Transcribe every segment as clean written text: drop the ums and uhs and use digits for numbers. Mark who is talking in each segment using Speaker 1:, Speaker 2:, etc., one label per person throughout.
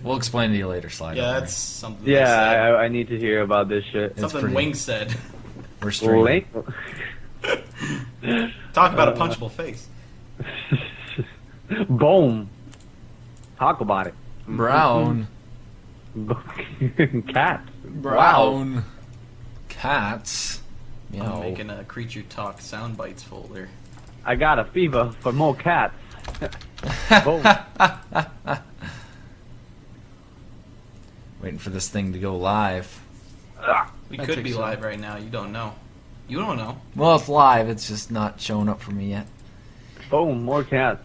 Speaker 1: We'll explain to you later, Slide.
Speaker 2: Yeah, that's something.
Speaker 3: Yeah, I need to hear about this shit.
Speaker 2: Something Wing said.
Speaker 1: We're streaming.
Speaker 2: Talk about a punchable face.
Speaker 3: Boom. Talk about it.
Speaker 1: Brown.
Speaker 3: Cats.
Speaker 1: Brown. Cats.
Speaker 2: I'm making a creature talk sound bites folder.
Speaker 3: I got a fever for more cats. Boom.
Speaker 1: Waiting for this thing to go live.
Speaker 2: We could be live right now. You don't know. You don't know.
Speaker 1: Well, it's live. It's just not showing up for me yet.
Speaker 3: Boom, more cats.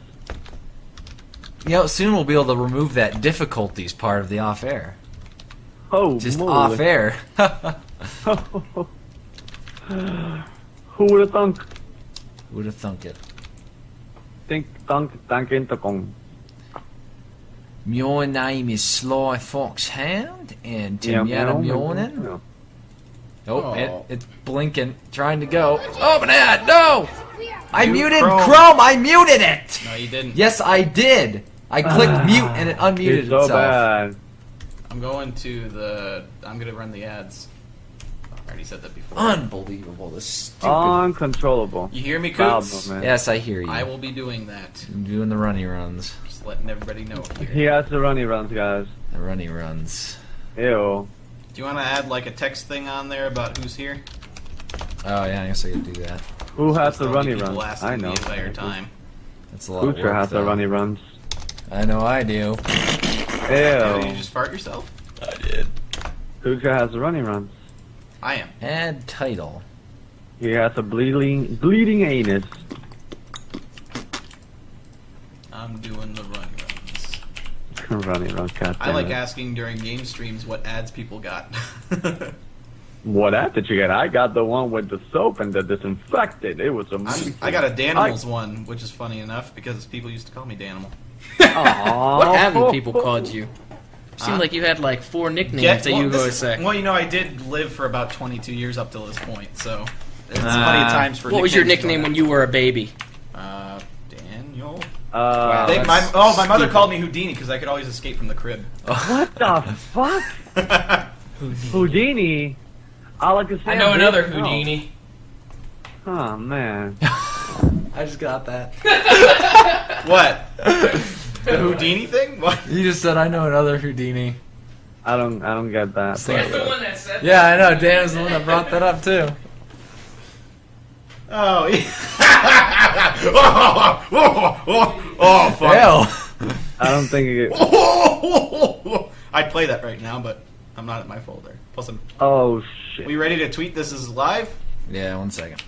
Speaker 1: You know, soon we'll be able to remove that difficulties part of the off-air.
Speaker 3: Oh,
Speaker 1: just
Speaker 3: moly.
Speaker 1: off-air.
Speaker 3: Who would have thunk?
Speaker 1: Who would have thunk it?
Speaker 3: Thunk.
Speaker 1: Your name is Sly Foxhound, and Timyata Mjornen. Oh, it's blinking, trying to go. Open it! No! I muted Chrome! I muted it!
Speaker 2: No, you didn't.
Speaker 1: Yes, I did! I clicked mute and it unmuted
Speaker 3: It's so
Speaker 1: itself.
Speaker 3: bad.
Speaker 2: I'm going to I'm going to run the ads. I already said that before.
Speaker 1: Unbelievable. This stupid...
Speaker 3: Uncontrollable.
Speaker 2: You hear me, Coots?
Speaker 1: Yes, I hear you.
Speaker 2: I will be doing that.
Speaker 1: I'm doing the runny runs.
Speaker 2: Just letting everybody know here.
Speaker 3: He has the runny runs, guys.
Speaker 1: The runny runs.
Speaker 3: Ew.
Speaker 2: Do you want to add like a text thing on there about who's here?
Speaker 1: Oh, yeah, I guess I could do that.
Speaker 3: Who has
Speaker 2: Just
Speaker 3: the
Speaker 2: don't
Speaker 3: runny
Speaker 2: get people
Speaker 3: runs?
Speaker 2: asking
Speaker 3: I know.
Speaker 2: the entire time.
Speaker 1: That's a lot of
Speaker 3: Boocher
Speaker 1: work,
Speaker 3: has the
Speaker 1: though.
Speaker 3: runny runs.
Speaker 1: I know I do.
Speaker 3: Ew.
Speaker 2: Did you just fart yourself?
Speaker 1: I did.
Speaker 3: Boocher has the runny runs.
Speaker 2: I am.
Speaker 1: Add title.
Speaker 3: He has a bleeding anus.
Speaker 2: I'm doing the run runs.
Speaker 3: Runny runs, cat.
Speaker 2: I like asking during game streams what ads people got.
Speaker 3: What ad did you get? I got the one with the soap and the disinfectant. It was amazing.
Speaker 2: I got a Danimals one, which is funny enough because people used to call me Danimal.
Speaker 3: Aww.
Speaker 4: What haven't people called you? Seemed like you had like 4 nicknames that you would say.
Speaker 2: Well, you know, I did live for about 22 years up till this point, so it's plenty of times for.
Speaker 4: What was your nickname when you were a baby?
Speaker 2: Daniel.
Speaker 4: Wow,
Speaker 2: my mother called me Houdini because I could always escape from the crib.
Speaker 3: What the fuck? Houdini?
Speaker 4: I know another Houdini.
Speaker 3: Oh man.
Speaker 1: I just got that.
Speaker 2: What? The Houdini thing? What?
Speaker 1: You just said I know another Houdini.
Speaker 3: I don't get that.
Speaker 4: That's the one that said
Speaker 1: Yeah, I know. Dan was the one that brought that up too.
Speaker 2: Oh, yeah. Oh, fuck.
Speaker 1: Ew.
Speaker 3: I don't think it.
Speaker 2: I'd play that right now, but I'm not in my folder. Plus,
Speaker 3: Oh shit.
Speaker 2: we ready to tweet this is live?
Speaker 1: Yeah, 1 second.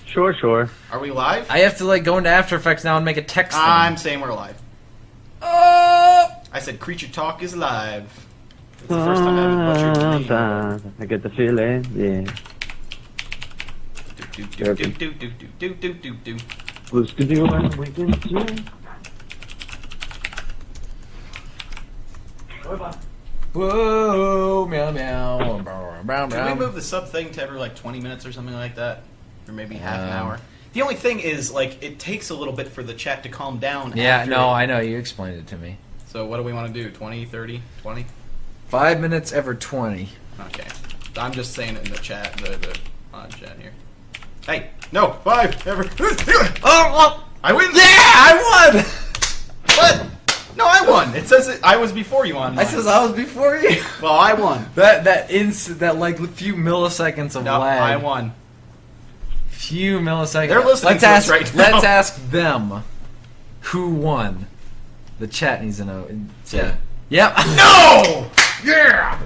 Speaker 3: Sure.
Speaker 2: Are we live?
Speaker 1: I have to like go into After Effects now and make a text thing.
Speaker 2: I'm saying we're live.
Speaker 1: Oh!
Speaker 2: I said Creature Talk is live. It's the first time I haven't butchered your name.
Speaker 3: I get the feeling, yeah.
Speaker 2: Do.
Speaker 3: Who's gonna do what we can do?
Speaker 1: Whoa, meow meow, brow brow
Speaker 2: Can we
Speaker 1: brow.
Speaker 2: move the sub thing to every like 20 minutes or something like that? Or maybe half an hour? The only thing is, like, it takes a little bit for the chat to calm down.
Speaker 1: Yeah,
Speaker 2: after
Speaker 1: no,
Speaker 2: it.
Speaker 1: I know. You explained it to me.
Speaker 2: So what do we want to do? 20, 30, 20?
Speaker 1: 5 minutes ever 20.
Speaker 2: Okay. I'm just saying it in the chat, the on chat here. Hey, no, 5 ever. Oh, I win!
Speaker 1: Yeah, I won!
Speaker 2: What? No, I won. It says I was before you on.
Speaker 1: I says I was before you.
Speaker 2: Well, I won.
Speaker 1: That like few milliseconds of
Speaker 2: No,
Speaker 1: lag.
Speaker 2: I won.
Speaker 1: Few milliseconds.
Speaker 2: They're listening
Speaker 1: let's
Speaker 2: to
Speaker 1: ask,
Speaker 2: us right now.
Speaker 1: Let's ask them who won. The chat needs to know.
Speaker 2: Yeah.
Speaker 1: Yep.
Speaker 2: No! Yeah!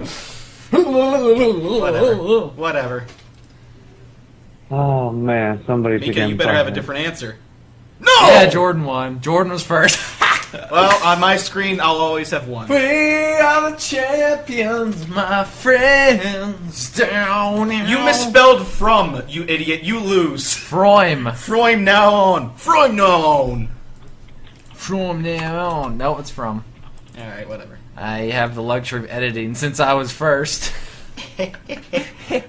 Speaker 2: Whatever.
Speaker 3: Oh man, somebody's
Speaker 2: Mika,
Speaker 3: again.
Speaker 2: you better have a
Speaker 3: fucking-
Speaker 2: different answer. No!
Speaker 1: Yeah, Jordan won. Jordan was first.
Speaker 2: Well, on my screen, I'll always have one.
Speaker 1: We are the champions, my friends. Down in
Speaker 2: You misspelled from, you idiot. You lose.
Speaker 1: Freum.
Speaker 2: Freum now on. Freum now on.
Speaker 1: From now on. No, it's from.
Speaker 2: Alright, whatever.
Speaker 1: I have the luxury of editing since I was first.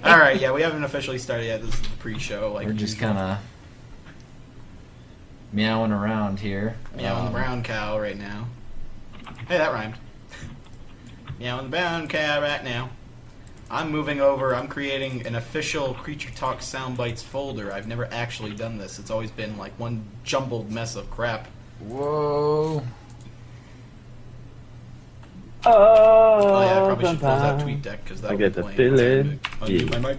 Speaker 2: Alright, yeah, we haven't officially started yet. This is the pre-show. Like
Speaker 1: We're just
Speaker 2: usual.
Speaker 1: kind of meowing around here.
Speaker 2: Meowing the brown cow right now. Hey, that rhymed. Meowing bound cat right now. I'm moving over. I'm creating an official Creature Talk Soundbites folder. I've never actually done this. It's always been like one jumbled mess of crap.
Speaker 1: Whoa.
Speaker 2: Oh yeah, I probably should close out TweetDeck because that'll
Speaker 3: get
Speaker 2: be
Speaker 3: the
Speaker 2: playing.
Speaker 3: feeling.
Speaker 2: Unmute my mic.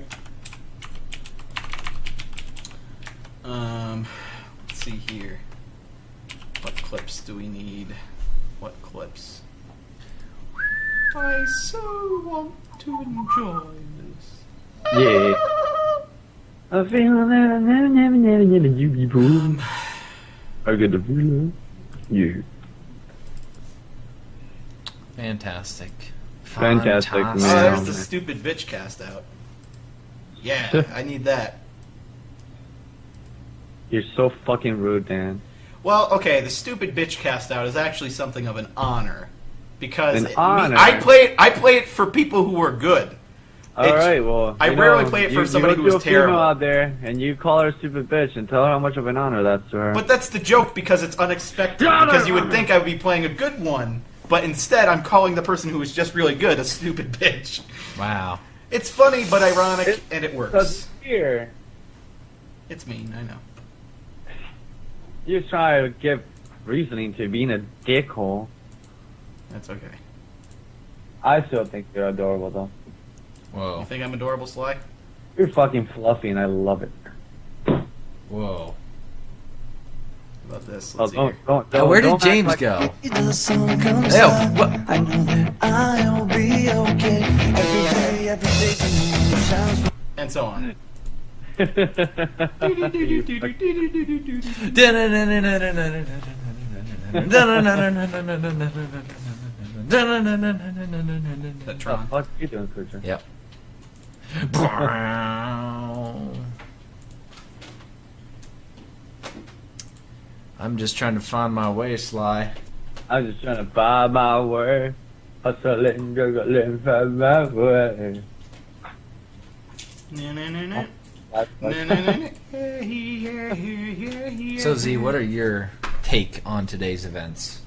Speaker 2: Let's see here. What clips do we need? What clips? I so want to enjoy this.
Speaker 3: Yeah. I feel that I never you people. I get the feeling. Yeah.
Speaker 1: Fantastic.
Speaker 3: Fantastic,
Speaker 2: Oh,
Speaker 3: man.
Speaker 2: there's the stupid bitch cast out. Yeah, I need that.
Speaker 3: You're so fucking rude, Dan.
Speaker 2: Well, okay, the stupid bitch cast out is actually something of an honor. Because
Speaker 3: honor?
Speaker 2: I play it for people who are good.
Speaker 3: Alright, well.
Speaker 2: I rarely play it for somebody who's
Speaker 3: You
Speaker 2: terrible.
Speaker 3: go to a female out there, and you call her a stupid bitch, and tell her how much of an honor that's to her.
Speaker 2: But that's the joke because it's unexpected. Because you would think I would be playing a good one, but instead I'm calling the person who is just really good a stupid bitch.
Speaker 1: Wow.
Speaker 2: It's funny but ironic, and it works.
Speaker 3: Here,
Speaker 2: It's mean, I know.
Speaker 3: you try to give reasoning to being a dickhole.
Speaker 2: That's okay.
Speaker 3: I still think you're adorable, though.
Speaker 1: Whoa.
Speaker 2: You think I'm adorable, Sly?
Speaker 3: You're fucking fluffy, and I love it.
Speaker 1: Whoa.
Speaker 2: How about this?
Speaker 3: Oh,
Speaker 2: Let's see here.
Speaker 1: Yeah, where did
Speaker 3: don't act
Speaker 1: James
Speaker 3: like-
Speaker 1: go?
Speaker 5: The sun comes
Speaker 1: Ew,
Speaker 5: up,
Speaker 1: what?
Speaker 5: I know that I'll be okay. Every day the moon shines.
Speaker 2: And so on. That Tron.
Speaker 3: What are you doing, Creature?
Speaker 1: Yep. I'm just trying to find my way, Sly.
Speaker 3: I'm just trying to buy my way. Hustling, juggling, find my way.
Speaker 1: So Z, what are your take on today's events?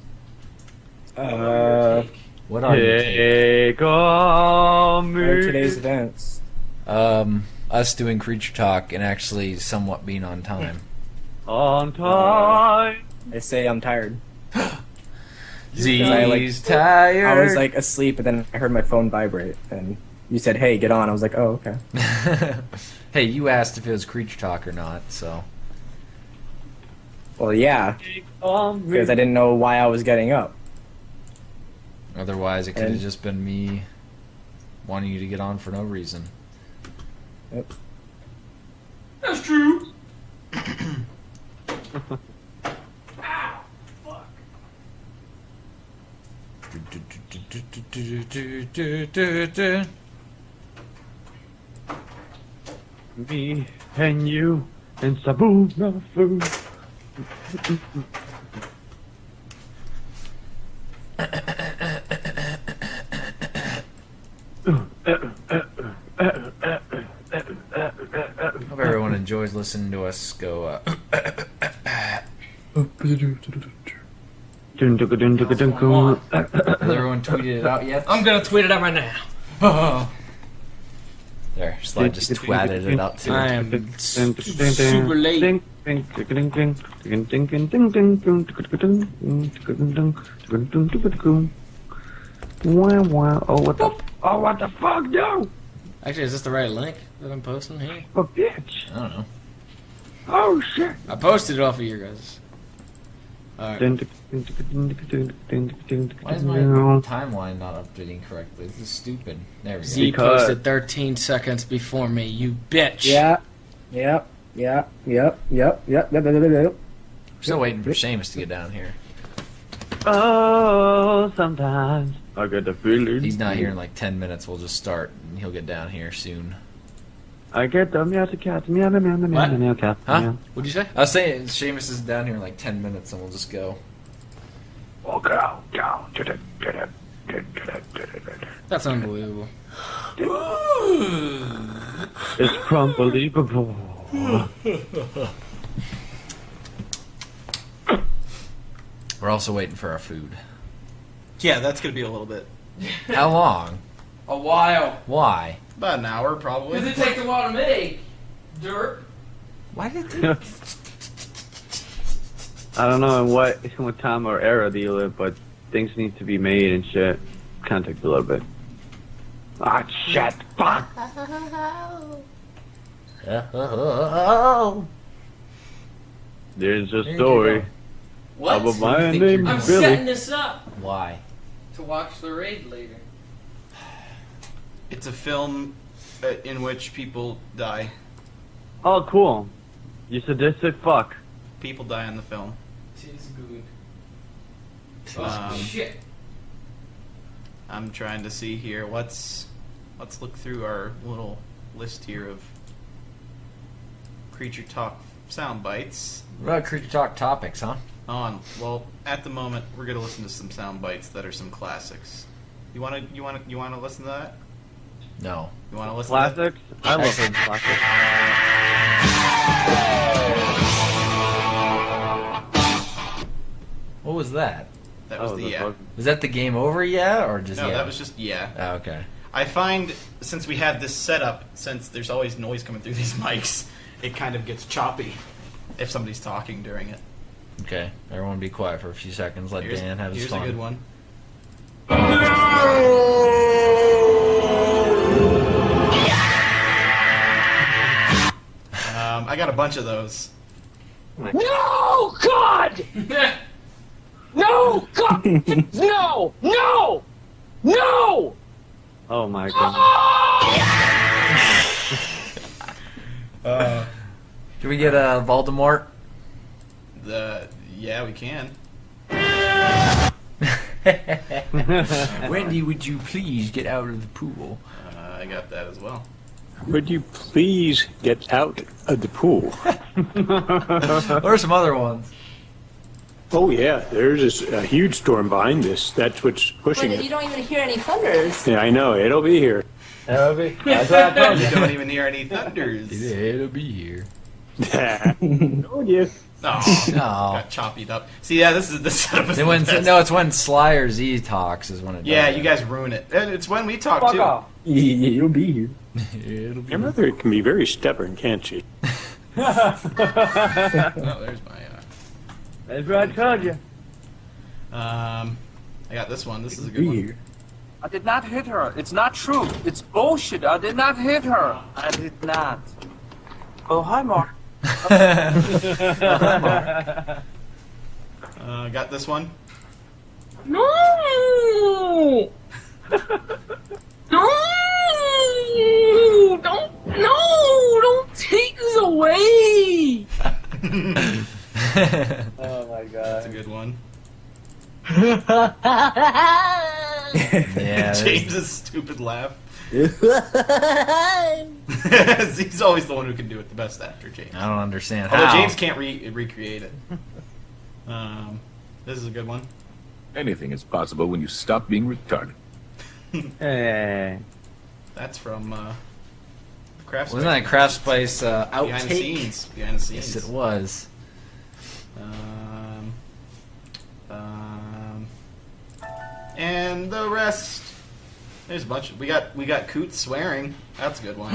Speaker 1: What are your take?
Speaker 3: Take on
Speaker 6: What are
Speaker 3: me.
Speaker 6: today's events?
Speaker 1: Us doing Creature Talk and actually somewhat being on time.
Speaker 3: On time.
Speaker 6: I say I'm tired.
Speaker 1: Z's
Speaker 6: I, like-
Speaker 1: tired.
Speaker 6: I was like asleep, and then I heard my phone vibrate, and you said, "Hey, get on." I was like, "Oh, okay."
Speaker 1: Hey, you asked if it was Creature Talk or not, so.
Speaker 6: Well, yeah,
Speaker 3: Take on me.
Speaker 6: because I didn't know why I was getting up.
Speaker 1: Otherwise, it could have
Speaker 6: And-
Speaker 1: just been me wanting you to get on for no reason.
Speaker 6: Yep.
Speaker 2: That's true.
Speaker 3: Me and you and Sabuna food.
Speaker 1: Hope everyone enjoys listening to us go. Has everyone tweeted it out yet?
Speaker 4: I'm gonna tweet it out right now.
Speaker 1: There, Slide just twatted it out too.
Speaker 4: I am super late.
Speaker 3: Oh, what the fuck, no?
Speaker 4: Actually, is this the right link that I'm posting here?
Speaker 3: A bitch.
Speaker 1: I don't know.
Speaker 3: Oh, shit.
Speaker 4: I posted it off of your guys'. Alright.
Speaker 1: Why is my timeline not updating correctly? This is stupid. There we go.
Speaker 4: Z
Speaker 3: Because-
Speaker 4: posted 13 seconds before me, you bitch.
Speaker 6: Yep.
Speaker 1: Still waiting for Seamus to get down here.
Speaker 3: Oh, sometimes I get the feeling.
Speaker 1: He's not here in like 10 minutes. We'll just start and he'll get down here soon.
Speaker 3: I get the meow cat, meow meow meow meow
Speaker 4: What?
Speaker 3: meow cat.
Speaker 1: Huh?
Speaker 3: Meow.
Speaker 4: What'd you say?
Speaker 1: I was saying Seamus is down here in like 10 minutes and we'll just go.
Speaker 3: Oh, go.
Speaker 4: That's unbelievable.
Speaker 3: It's crumbelievable.
Speaker 1: We're also waiting for our food.
Speaker 2: Yeah, that's gonna be a little bit.
Speaker 1: How long?
Speaker 4: A while.
Speaker 1: Why?
Speaker 2: About an hour, probably.
Speaker 4: Because it takes a while to make. Dirt.
Speaker 1: Why did they...
Speaker 3: I don't know in what time or era do you live, but things need to be made and shit. Kind of takes a little bit. Ah, shit! Fuck! There's a
Speaker 1: you
Speaker 3: story
Speaker 4: What?
Speaker 3: of a man
Speaker 1: think you're
Speaker 3: named
Speaker 4: I'm
Speaker 1: doing?
Speaker 3: Billy.
Speaker 4: setting this up
Speaker 1: Why?
Speaker 4: to watch the raid later.
Speaker 2: It's a film in which people die.
Speaker 3: Oh, cool. You sadistic fuck.
Speaker 2: People die in the film.
Speaker 4: Tis good.
Speaker 2: Um,
Speaker 4: Shit.
Speaker 2: I'm trying to see here. Let's look through our little list here of creature talk sound bites.
Speaker 1: What about creature talk topics, huh?
Speaker 2: Well, at the moment, we're gonna listen to some sound bites that are some classics. You wanna listen to that?
Speaker 1: No.
Speaker 2: You wanna listen?
Speaker 3: Classics? I love
Speaker 1: Actually-
Speaker 3: classics.
Speaker 1: What was that?
Speaker 2: That was
Speaker 3: Oh,
Speaker 2: the
Speaker 3: the
Speaker 2: yeah.
Speaker 3: fuck-
Speaker 1: Was that the game over yet, or just
Speaker 2: No,
Speaker 1: yeah?
Speaker 2: that was just yeah.
Speaker 1: Oh, okay.
Speaker 2: I find since we have this setup, since there's always noise coming through these mics, it kind of gets choppy if somebody's talking during it.
Speaker 1: Okay. Everyone be quiet for a few seconds. Let Dan have his
Speaker 2: Here's
Speaker 1: fun.
Speaker 2: a good one. I got a bunch of those.
Speaker 7: No, God! No, God! No! No! No!
Speaker 3: Oh my god.
Speaker 1: Can we get a Voldemort?
Speaker 2: Yeah, we can.
Speaker 1: Wendy, would you please get out of the pool?
Speaker 2: I got that as well.
Speaker 8: Would you please get out of the pool?
Speaker 1: What are some other ones?
Speaker 8: Oh yeah, there's a huge storm behind this. That's what's pushing
Speaker 9: But you
Speaker 8: it.
Speaker 9: don't even hear any thunders.
Speaker 8: Yeah, I know. It'll be here.
Speaker 3: That's what I told
Speaker 2: You
Speaker 3: you.
Speaker 2: don't even hear any thunders.
Speaker 1: It'll be here.
Speaker 8: Told you.
Speaker 2: Oh,
Speaker 1: No.
Speaker 2: got choppied up. See, yeah, this is the setup. Is
Speaker 1: Then
Speaker 2: the
Speaker 1: when,
Speaker 2: best.
Speaker 1: no, it's when Sly or Z talks is when it does
Speaker 2: Yeah,
Speaker 1: that.
Speaker 2: you guys ruin it. And it's when we talk
Speaker 3: Fuck
Speaker 2: too.
Speaker 3: off.
Speaker 6: You'll be here.
Speaker 1: It'll be
Speaker 8: Your mother can be very stubborn, can't she?
Speaker 2: Oh, there's my.
Speaker 3: That's what I told you.
Speaker 2: I got this one. This is a good one.
Speaker 7: I did not hit her. It's not true. It's bullshit. I did not hit her. I did not. Oh, hi, Mark.
Speaker 2: Got this one.
Speaker 7: No! No! Don't take this away!
Speaker 3: Oh my
Speaker 2: That's a
Speaker 3: god.
Speaker 2: good one.
Speaker 1: Yeah,
Speaker 2: James's stupid laugh. He's always the one who can do it the best after James.
Speaker 1: I don't understand
Speaker 2: Although
Speaker 1: how.
Speaker 2: James can't recreate it. This is a good one.
Speaker 10: Anything is possible when you stop being retarded.
Speaker 3: Hey.
Speaker 2: That's from Craft
Speaker 1: Wasn't that Craft Spice
Speaker 2: Behind the
Speaker 1: outtake?
Speaker 2: scenes. Behind the scenes.
Speaker 1: Yes, it was.
Speaker 2: And the rest. There's a bunch. We got Coots swearing. That's a good one.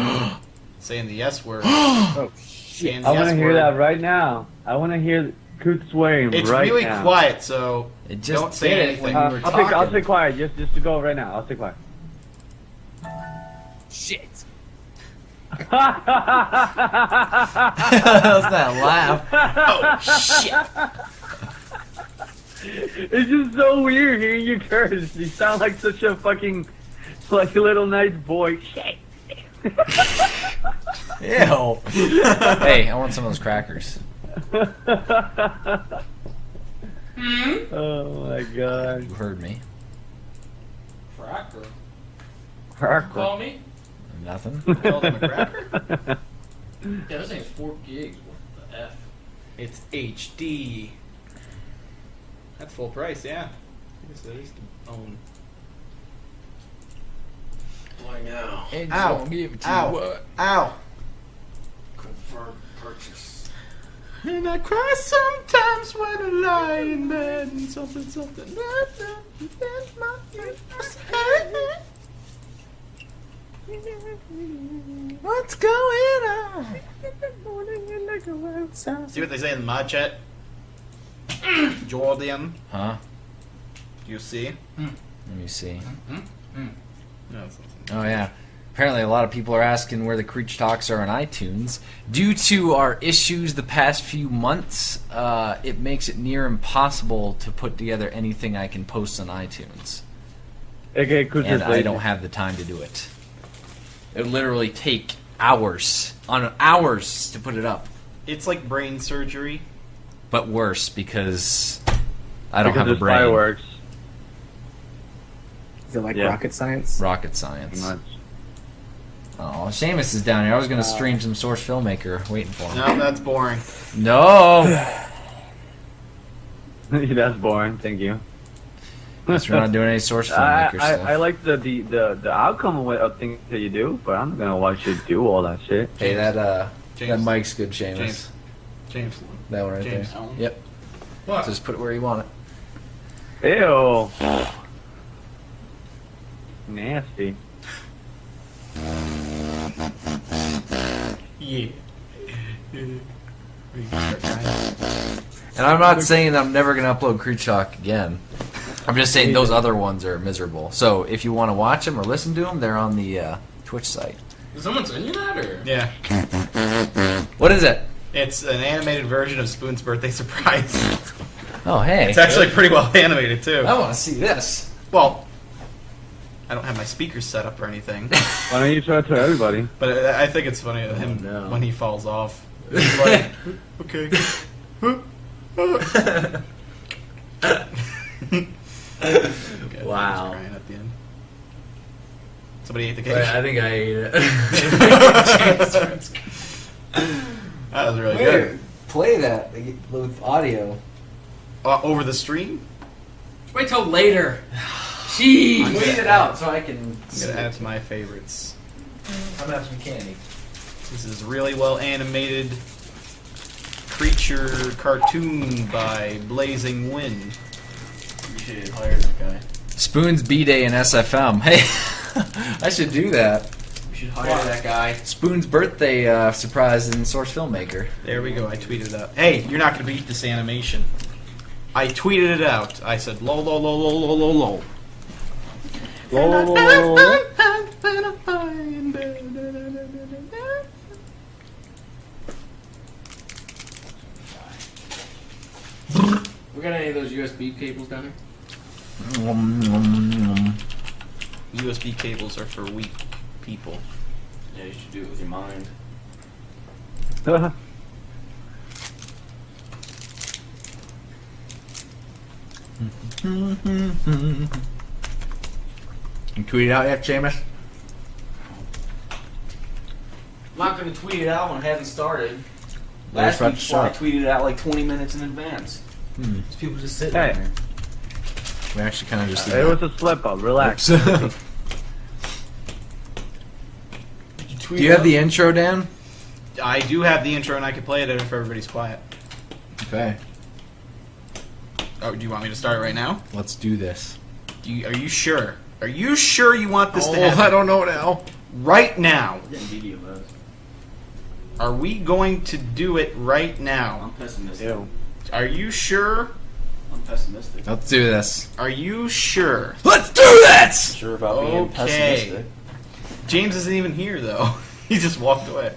Speaker 2: Saying the S word.
Speaker 3: Oh
Speaker 2: Saying
Speaker 3: shit.
Speaker 2: the
Speaker 3: I want
Speaker 2: S
Speaker 3: to hear
Speaker 2: word.
Speaker 3: that right now. I want to hear Coot swearing
Speaker 2: It's
Speaker 3: right
Speaker 2: really
Speaker 3: now.
Speaker 2: quiet, so
Speaker 1: It just
Speaker 2: don't say
Speaker 1: did it
Speaker 2: anything.
Speaker 1: when you were
Speaker 3: I'll
Speaker 1: talking.
Speaker 3: stay quiet just to go right now. I'll stay quiet.
Speaker 7: Shit.
Speaker 1: That was that laugh.
Speaker 3: It's just so weird hearing you curse. You sound like such a fucking, like a little nice boy. Shit.
Speaker 1: Ew. Hey, I want some of those crackers.
Speaker 3: Oh my god.
Speaker 1: You heard me.
Speaker 4: Cracker.
Speaker 3: Cracker.
Speaker 4: Call me?
Speaker 1: Nothing.
Speaker 2: Call them a cracker?
Speaker 4: Yeah, this thing's 4 gigs. What the F?
Speaker 2: It's HD. That's full price, yeah. I guess that is the own.
Speaker 4: Why now?
Speaker 1: And
Speaker 2: Ow.
Speaker 1: don't give it to
Speaker 2: Ow.
Speaker 1: you what?
Speaker 2: Ow!
Speaker 4: Confirm purchase.
Speaker 2: And I cry sometimes when I lie in bed and something.
Speaker 1: What's going on?
Speaker 2: See what they say in the mod chat? Jordan.
Speaker 1: Huh?
Speaker 2: You see?
Speaker 1: Let me see.
Speaker 2: No, it's not.
Speaker 1: Oh, yeah. Apparently, a lot of people are asking where the Creech Talks are on iTunes. Due to our issues the past few months, it makes it near impossible to put together anything I can post on iTunes.
Speaker 3: Okay,
Speaker 1: And I don't have the time to do it. It would literally take hours to put it up.
Speaker 2: It's like brain surgery.
Speaker 1: But worse, because I don't have a
Speaker 3: there's
Speaker 1: brain.
Speaker 3: Fireworks.
Speaker 6: Is it like rocket science?
Speaker 1: Rocket science.
Speaker 3: Much.
Speaker 1: Oh, Seamus is down here. I was going to stream some Source Filmmaker, waiting for him.
Speaker 2: No, that's boring.
Speaker 1: No!
Speaker 3: That's boring. Thank you.
Speaker 1: Guess we're not doing any Source Filmmaker stuff.
Speaker 3: I like the outcome of things that you do, but I'm not gonna watch you do all that shit.
Speaker 1: Hey, that
Speaker 2: James.
Speaker 1: mic's good, Seamus.
Speaker 2: James.
Speaker 1: That one right
Speaker 2: James.
Speaker 1: there. Yep.
Speaker 2: What?
Speaker 1: Just put it where you want it.
Speaker 3: Ew. Nasty.
Speaker 2: Yeah.
Speaker 1: And I'm not saying that I'm never going to upload Creech Talk again. I'm just saying those other ones are miserable. So if you want to watch them or listen to them, they're on the Twitch site.
Speaker 4: Did someone send you that, or?
Speaker 2: Yeah.
Speaker 1: What is it?
Speaker 2: It's an animated version of Spoon's birthday surprise.
Speaker 1: Oh, hey.
Speaker 2: It's actually pretty well animated, too.
Speaker 1: I want to see this.
Speaker 2: Well, I don't have my speakers set up or anything.
Speaker 3: Why don't you try it to everybody?
Speaker 2: But I think it's funny him when he falls off. He's like, okay. Okay,
Speaker 1: Wow.
Speaker 2: crying at the end. Somebody ate the cake.
Speaker 1: Wait, I think I ate it.
Speaker 2: That was really good.
Speaker 1: Play that with audio.
Speaker 2: Over the stream?
Speaker 4: Wait till later. Jeez.
Speaker 1: Tweet it out so I can
Speaker 2: I'm
Speaker 1: see
Speaker 2: gonna add
Speaker 1: it.
Speaker 2: to my favorites.
Speaker 1: I'm gonna have some candy.
Speaker 2: This is really well animated creature cartoon by Blazing Wind.
Speaker 4: You should hire that guy.
Speaker 1: Spoon's B-Day in SFM. Hey, I should do that.
Speaker 4: You should hire that guy.
Speaker 1: Spoon's birthday surprise in Source Filmmaker.
Speaker 2: There we go, I tweeted it out. Hey, you're not gonna beat this animation. I tweeted it out. I said, lol, lol, lol, lol, lol, lol, lol.
Speaker 4: We got any of those USB cables down here?
Speaker 2: USB cables are for weak people.
Speaker 4: Yeah, you should do it with your mind.
Speaker 1: You tweet it out yet, Seamus?
Speaker 9: I'm not going to tweet it out when it hasn't started.
Speaker 1: Last
Speaker 9: Last
Speaker 1: week
Speaker 9: week I tweeted it out like 20 minutes in advance.
Speaker 1: These
Speaker 9: people just sitting
Speaker 3: Hey.
Speaker 9: there.
Speaker 1: We actually kind of just did
Speaker 3: It
Speaker 1: that.
Speaker 3: was a slip up. Relax.
Speaker 1: Do you have the intro, Dan?
Speaker 2: I do have the intro and I can play it if everybody's quiet.
Speaker 1: Okay.
Speaker 2: Oh, do you want me to start right now?
Speaker 1: Let's do this.
Speaker 2: Are you sure? Are you sure you want this to happen?
Speaker 1: I don't know now.
Speaker 2: Right now.
Speaker 9: Getting video buzz.
Speaker 2: Are we going to do it right now?
Speaker 9: I'm pessimistic.
Speaker 3: Ew.
Speaker 2: Are you sure?
Speaker 9: I'm pessimistic.
Speaker 1: Let's do this.
Speaker 2: Are you sure?
Speaker 1: Let's do this!
Speaker 9: Sure about being
Speaker 2: Okay.
Speaker 9: pessimistic.
Speaker 2: James isn't even here though. He just walked away.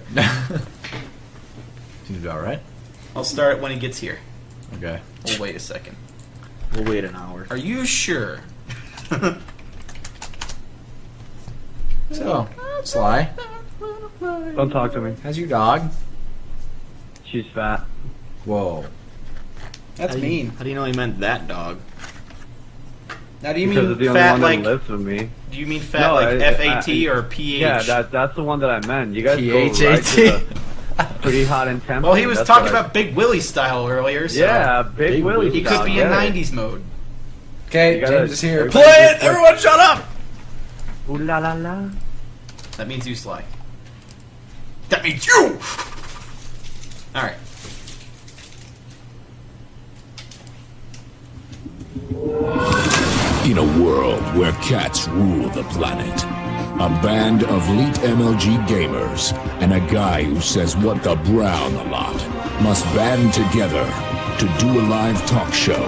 Speaker 1: Seems about right.
Speaker 2: I'll start it when he gets here.
Speaker 1: Okay.
Speaker 2: We'll wait a second.
Speaker 9: We'll wait an hour.
Speaker 2: Are you sure?
Speaker 1: So, Sly,
Speaker 3: Don't talk to me.
Speaker 1: how's your dog?
Speaker 3: She's fat.
Speaker 1: Whoa.
Speaker 2: That's mean.
Speaker 9: How do you know he meant that dog?
Speaker 2: Now, do you
Speaker 3: Because
Speaker 2: mean
Speaker 3: it's the only
Speaker 2: fat
Speaker 3: one
Speaker 2: like?
Speaker 3: that lives with me.
Speaker 2: Do you mean fat
Speaker 3: No,
Speaker 2: like
Speaker 3: I-
Speaker 2: F-A-T or P-H?
Speaker 3: Yeah, that's the one that I meant. You guys go right
Speaker 1: P-H-A-T.
Speaker 3: to the pretty hot and tempting.
Speaker 2: Well, he was
Speaker 3: That's
Speaker 2: talking
Speaker 3: what I-
Speaker 2: about Big Willie style earlier. So
Speaker 3: Yeah, Big Willie
Speaker 2: he
Speaker 3: style,
Speaker 2: could be
Speaker 3: get
Speaker 2: in
Speaker 3: it.
Speaker 2: '90s mode.
Speaker 1: Okay,
Speaker 3: You gotta-
Speaker 1: James is here.
Speaker 3: everybody
Speaker 1: Play
Speaker 3: just
Speaker 1: it!
Speaker 3: like-
Speaker 1: Everyone shut up!
Speaker 3: Ooh la la la.
Speaker 2: That means you, Sly. That means you. All right.
Speaker 10: In a world where cats rule the planet, A band of elite MLG gamers and a guy who says what the brown a lot must band together to do a live talk show.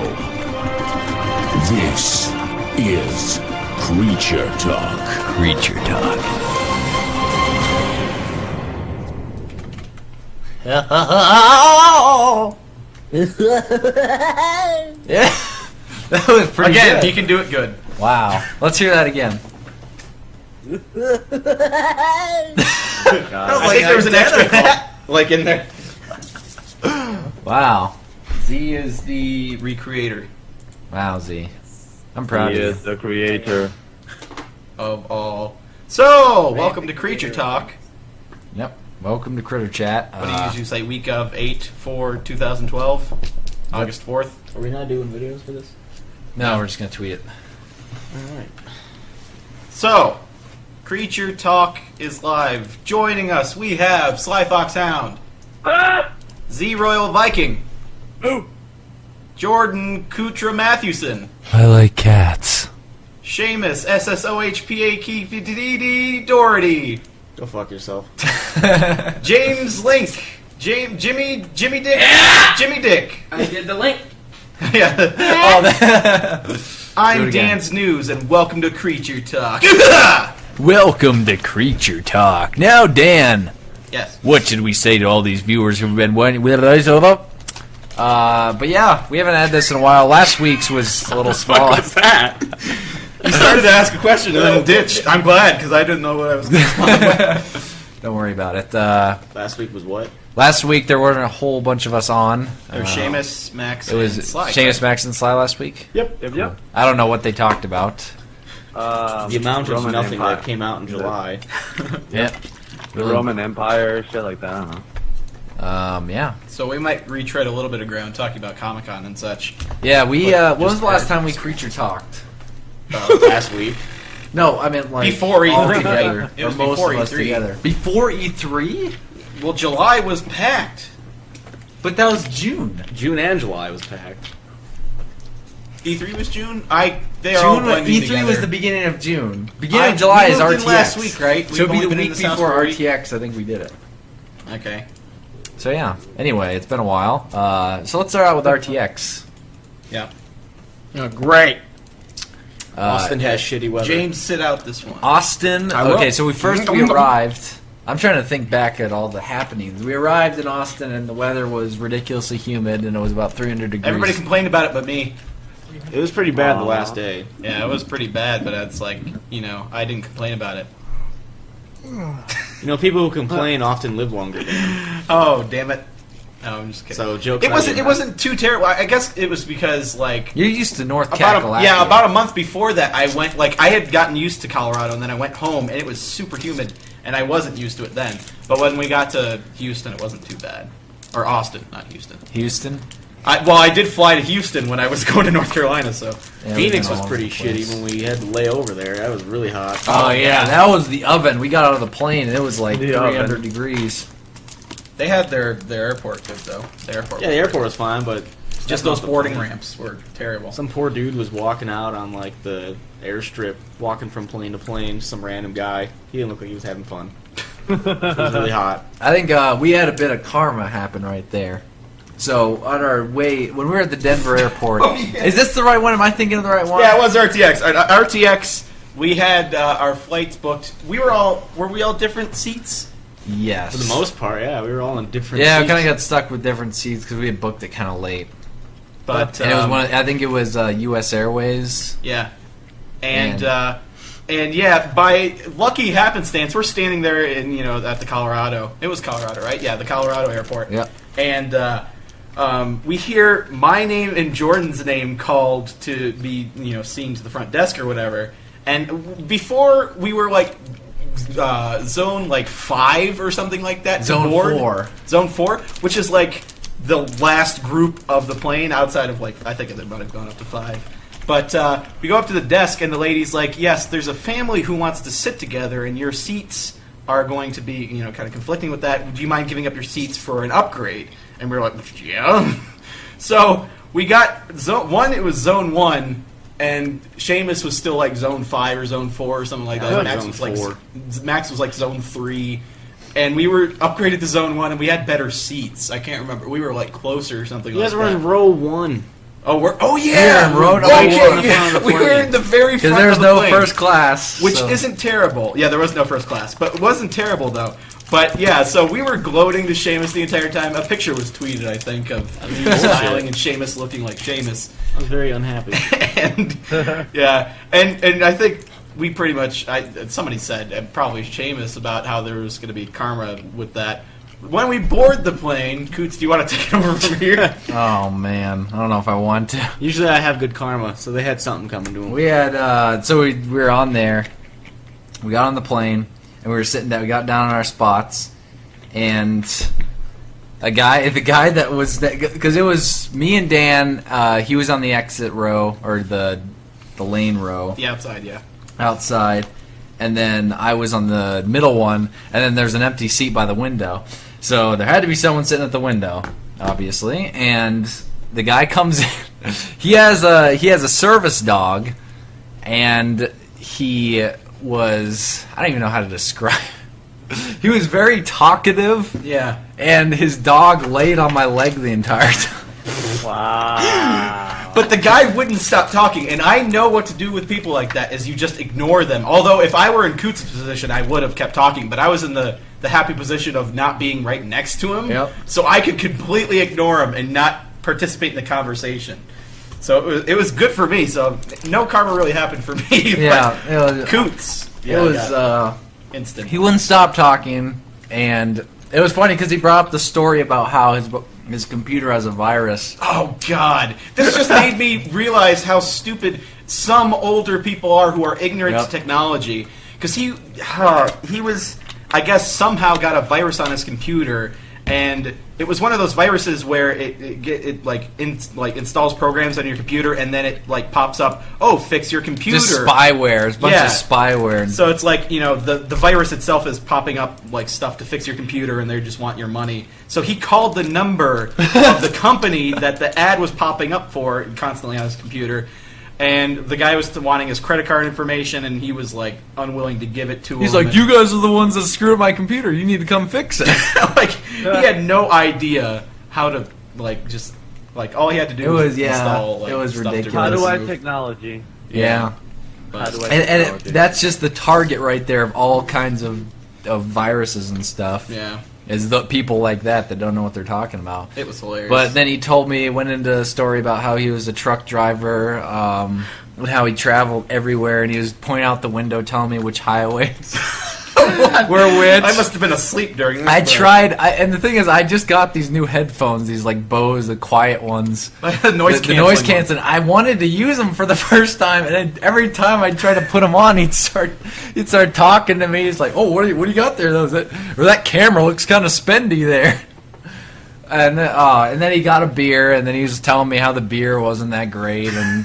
Speaker 10: This is Creature Talk.
Speaker 1: Creature Talk. Yeah, that was pretty
Speaker 2: Again,
Speaker 1: good.
Speaker 2: he can do it good.
Speaker 1: Wow. Let's hear that again.
Speaker 2: I think there was an extra like in there.
Speaker 1: Wow.
Speaker 2: Z is the recreator
Speaker 1: Wow, Z. I'm proud
Speaker 3: He
Speaker 1: of you.
Speaker 3: is the creator.
Speaker 2: of all. So, welcome to Creature Talk.
Speaker 1: Yep. Welcome to Critter Chat.
Speaker 2: What do you usually say? Week of 8/4/2012, August 4th.
Speaker 4: Are we not doing videos for this?
Speaker 1: No, we're just going to tweet it.
Speaker 4: Alright.
Speaker 2: So, Creature Talk is live. Joining us, we have Sly Fox Hound, Z Royal Viking, Jordan Kutra Matthewson,
Speaker 1: I like cats.
Speaker 2: Seamus SSOHPAKPDD Doherty,
Speaker 9: Go fuck yourself.
Speaker 2: James Link, Jimmy Dick, Jimmy Dick.
Speaker 4: I did the link.
Speaker 2: Yeah.
Speaker 1: Oh, that- Do
Speaker 2: I'm
Speaker 1: it again.
Speaker 2: Dan's News, and welcome to Creature Talk.
Speaker 1: Welcome to Creature Talk. Now, Dan,
Speaker 2: Yes.
Speaker 1: what should we say to all these viewers who've been waiting with us? But yeah, we haven't had this in a while. Last week's was a little small.
Speaker 9: What's that?
Speaker 2: You started to ask a question and then ditched. I'm glad, because I didn't know what I was going to respond with.
Speaker 1: Don't worry about it.
Speaker 9: Last week was what?
Speaker 1: Last week there weren't a whole bunch of us on.
Speaker 2: There was Seamus, Max,
Speaker 1: It was
Speaker 2: and Sly.
Speaker 1: Seamus, Max, and Sly last week.
Speaker 3: Yep.
Speaker 1: I don't know what they talked about.
Speaker 9: The amount of
Speaker 3: Roman
Speaker 9: nothing
Speaker 3: Empire.
Speaker 9: that came out in July.
Speaker 1: Yeah.
Speaker 3: The Roman Empire, shit like that. I don't know.
Speaker 1: Yeah.
Speaker 2: So we might retread a little bit of ground talking about Comic-Con and such.
Speaker 1: Yeah, we,
Speaker 2: But
Speaker 1: when was
Speaker 2: just
Speaker 1: the last
Speaker 2: add-
Speaker 1: time we creature talked?
Speaker 9: Last week.
Speaker 1: No, I meant like
Speaker 2: Before
Speaker 1: all
Speaker 2: E3,
Speaker 1: together.
Speaker 2: right? It
Speaker 1: Or
Speaker 2: was
Speaker 1: most
Speaker 2: before
Speaker 1: of us
Speaker 2: E3.
Speaker 1: together. Before E3?
Speaker 2: Well, July was packed.
Speaker 1: But that was June.
Speaker 9: June and July was packed.
Speaker 2: E3 was June? They are all
Speaker 1: June,
Speaker 2: blending
Speaker 1: E3
Speaker 2: together.
Speaker 1: was the beginning of June. Beginning of July
Speaker 2: we
Speaker 1: is
Speaker 2: moved in
Speaker 1: RTX.
Speaker 2: last week, right?
Speaker 1: So it'd
Speaker 2: We've
Speaker 1: be the
Speaker 2: only been in
Speaker 1: week
Speaker 2: this house
Speaker 1: before
Speaker 2: for a week.
Speaker 1: RTX. I think we did it.
Speaker 2: Okay.
Speaker 1: So yeah. Anyway, it's been a while. So let's start out with RTX.
Speaker 2: Yeah.
Speaker 9: Oh, great.
Speaker 1: Uh,
Speaker 9: Austin has shitty weather.
Speaker 2: James, sit out this one.
Speaker 1: Austin.
Speaker 9: I will.
Speaker 1: Okay, so we arrived. I'm trying to think back at all the happenings. We arrived in Austin and the weather was ridiculously humid and it was about 300 degrees.
Speaker 2: Everybody complained about it but me.
Speaker 9: It was pretty bad the last day.
Speaker 2: Yeah, it was pretty bad, but it's like, I didn't complain about it.
Speaker 9: You know, people who complain often live longer.
Speaker 2: Oh, damn it. No, I'm just kidding.
Speaker 9: So jokes.
Speaker 2: It wasn't too terrible. I guess it was because, like,
Speaker 1: You're used to North Kakalaki.
Speaker 2: about a month before that, I went, like, I had gotten used to Colorado, and then I went home, and it was super humid, and I wasn't used to it then. But when we got to Houston, it wasn't too bad. Or Austin, not Houston.
Speaker 1: Houston.
Speaker 2: I did fly to Houston when I was going to North Carolina, so.
Speaker 1: Yeah,
Speaker 9: Phoenix
Speaker 1: we've been
Speaker 9: was
Speaker 1: all
Speaker 9: pretty
Speaker 1: over the place.
Speaker 9: shitty when we had to lay over there. That was really hot.
Speaker 1: Oh yeah, that was the oven. We got out of the plane and it was like
Speaker 3: The
Speaker 1: 300
Speaker 3: oven.
Speaker 1: degrees.
Speaker 2: They had their airport good, though. The airport.
Speaker 9: Yeah, the airport was fine, but
Speaker 2: Just those boarding ramps were terrible.
Speaker 9: Some poor dude was walking out on like the airstrip, walking from plane to plane. Some random guy. He didn't look like he was having fun. It was really hot.
Speaker 1: I think we had a bit of karma happen right there. So on our way, when we were at the Denver airport, is this the right one? Am I thinking of the right one?
Speaker 2: Yeah, it was RTX. RTX. We had our flights booked. Were we all different seats?
Speaker 1: Yes.
Speaker 9: For the most part, yeah, we were all in different.
Speaker 1: Yeah, I
Speaker 9: seats.
Speaker 1: kind of got stuck with different seats because we had booked it kind of late.
Speaker 2: But
Speaker 1: And it was I think it was U.S. Airways.
Speaker 2: Yeah, and yeah, by lucky happenstance, we're standing there in at the Colorado. It was Colorado, right? Yeah, the Colorado airport.
Speaker 1: Yep.
Speaker 2: And we hear my name and Jordan's name called to be seen to the front desk or whatever. And before we were like zone like 5 or something like that. to
Speaker 1: Zone
Speaker 2: board.
Speaker 1: 4.
Speaker 2: Zone 4, which is like the last group of the plane outside of like I think they might have gone up to 5. But we go up to the desk and the lady's like, "Yes, there's a family who wants to sit together, and your seats are going to be kind of conflicting with that. Do you mind giving up your seats for an upgrade?" And we were like, "Yeah." So we got zone 1. It was zone 1. and Seamus was still like Zone 5 or Zone 4 or something like that. Max was like Zone 3. And we were upgraded to Zone 1, and we had better seats. I can't remember. We were like closer or something like that.
Speaker 9: You guys were in row 1.
Speaker 2: Oh yeah,
Speaker 1: row
Speaker 2: we were in the very front.
Speaker 1: Because there's
Speaker 2: of the
Speaker 1: no
Speaker 2: plane,
Speaker 1: first class,
Speaker 2: which isn't terrible. Yeah, there was no first class, but it wasn't terrible though. But yeah, so we were gloating to Seamus the entire time. A picture was tweeted, I think, of me smiling and Seamus looking like Seamus.
Speaker 9: I was very unhappy.
Speaker 2: And yeah, and I think we pretty much. Somebody said, and probably Seamus, about how there was going to be karma with that. When we board the plane, Coots, do you want to take it over from here?
Speaker 1: Oh man, I don't know if I want to.
Speaker 9: Usually I have good karma, so they had something coming to them.
Speaker 1: We had we were on there. We got on the plane and we were sitting down. We got down on our spots, and the guy that was because it was me and Dan. He was on the exit row or the lane row.
Speaker 2: The outside, yeah.
Speaker 1: Outside, and then I was on the middle one, and then there's an empty seat by the window. So there had to be someone sitting at the window, obviously. And the guy comes in. He has a service dog, and he was, I don't even know how to describe. He was very talkative.
Speaker 2: Yeah.
Speaker 1: And his dog laid on my leg the entire time.
Speaker 2: Wow. But the guy wouldn't stop talking, and I know what to do with people like that, is you just ignore them. Although if I were in Coots' position, I would have kept talking, but I was in the happy position of not being right next to him, so I could completely ignore him and not participate in the conversation. So it was good for me, so no karma really happened for me.
Speaker 1: Yeah. It was,
Speaker 2: Coots.
Speaker 1: It was
Speaker 2: instant.
Speaker 1: He wouldn't stop talking, and it was funny because he brought up the story about how his computer has a virus.
Speaker 2: Oh, God. This just made me realize how stupid some older people are who are ignorant to technology. Because he was, I guess, somehow got a virus on his computer, and it was one of those viruses where it installs programs on your computer, and then it like pops up, oh, fix your computer.
Speaker 1: Just spyware. It's a bunch of spyware.
Speaker 2: So it's like, the virus itself is popping up like stuff to fix your computer, and they just want your money. So he called the number of the company that the ad was popping up for constantly on his computer. And the guy was wanting his credit card information, and he was like unwilling to give it to him.
Speaker 1: He's like, "You guys are the ones that screwed up my computer. You need to come fix it."
Speaker 2: He had no idea how to all he had to do was install.
Speaker 1: It was ridiculous.
Speaker 3: How do I technology?
Speaker 1: Yeah.
Speaker 3: How do I
Speaker 1: and that's just the target right there of all kinds of viruses and stuff.
Speaker 2: Yeah.
Speaker 1: Is the people like that don't know what they're talking about.
Speaker 2: It was hilarious.
Speaker 1: But then he went into a story about how he was a truck driver, and how he traveled everywhere, and he was pointing out the window telling me which highways were which.
Speaker 2: I must have been asleep during this.
Speaker 1: And the thing is, I just got these new headphones, these like Bose, the quiet ones.
Speaker 2: the noise
Speaker 1: canceling. I wanted to use them for the first time, and every time I try to put them on, he'd start talking to me. He's like, "Oh, what do you got there? That camera looks kind of spendy there." And then he got a beer, and then he was telling me how the beer wasn't that great, and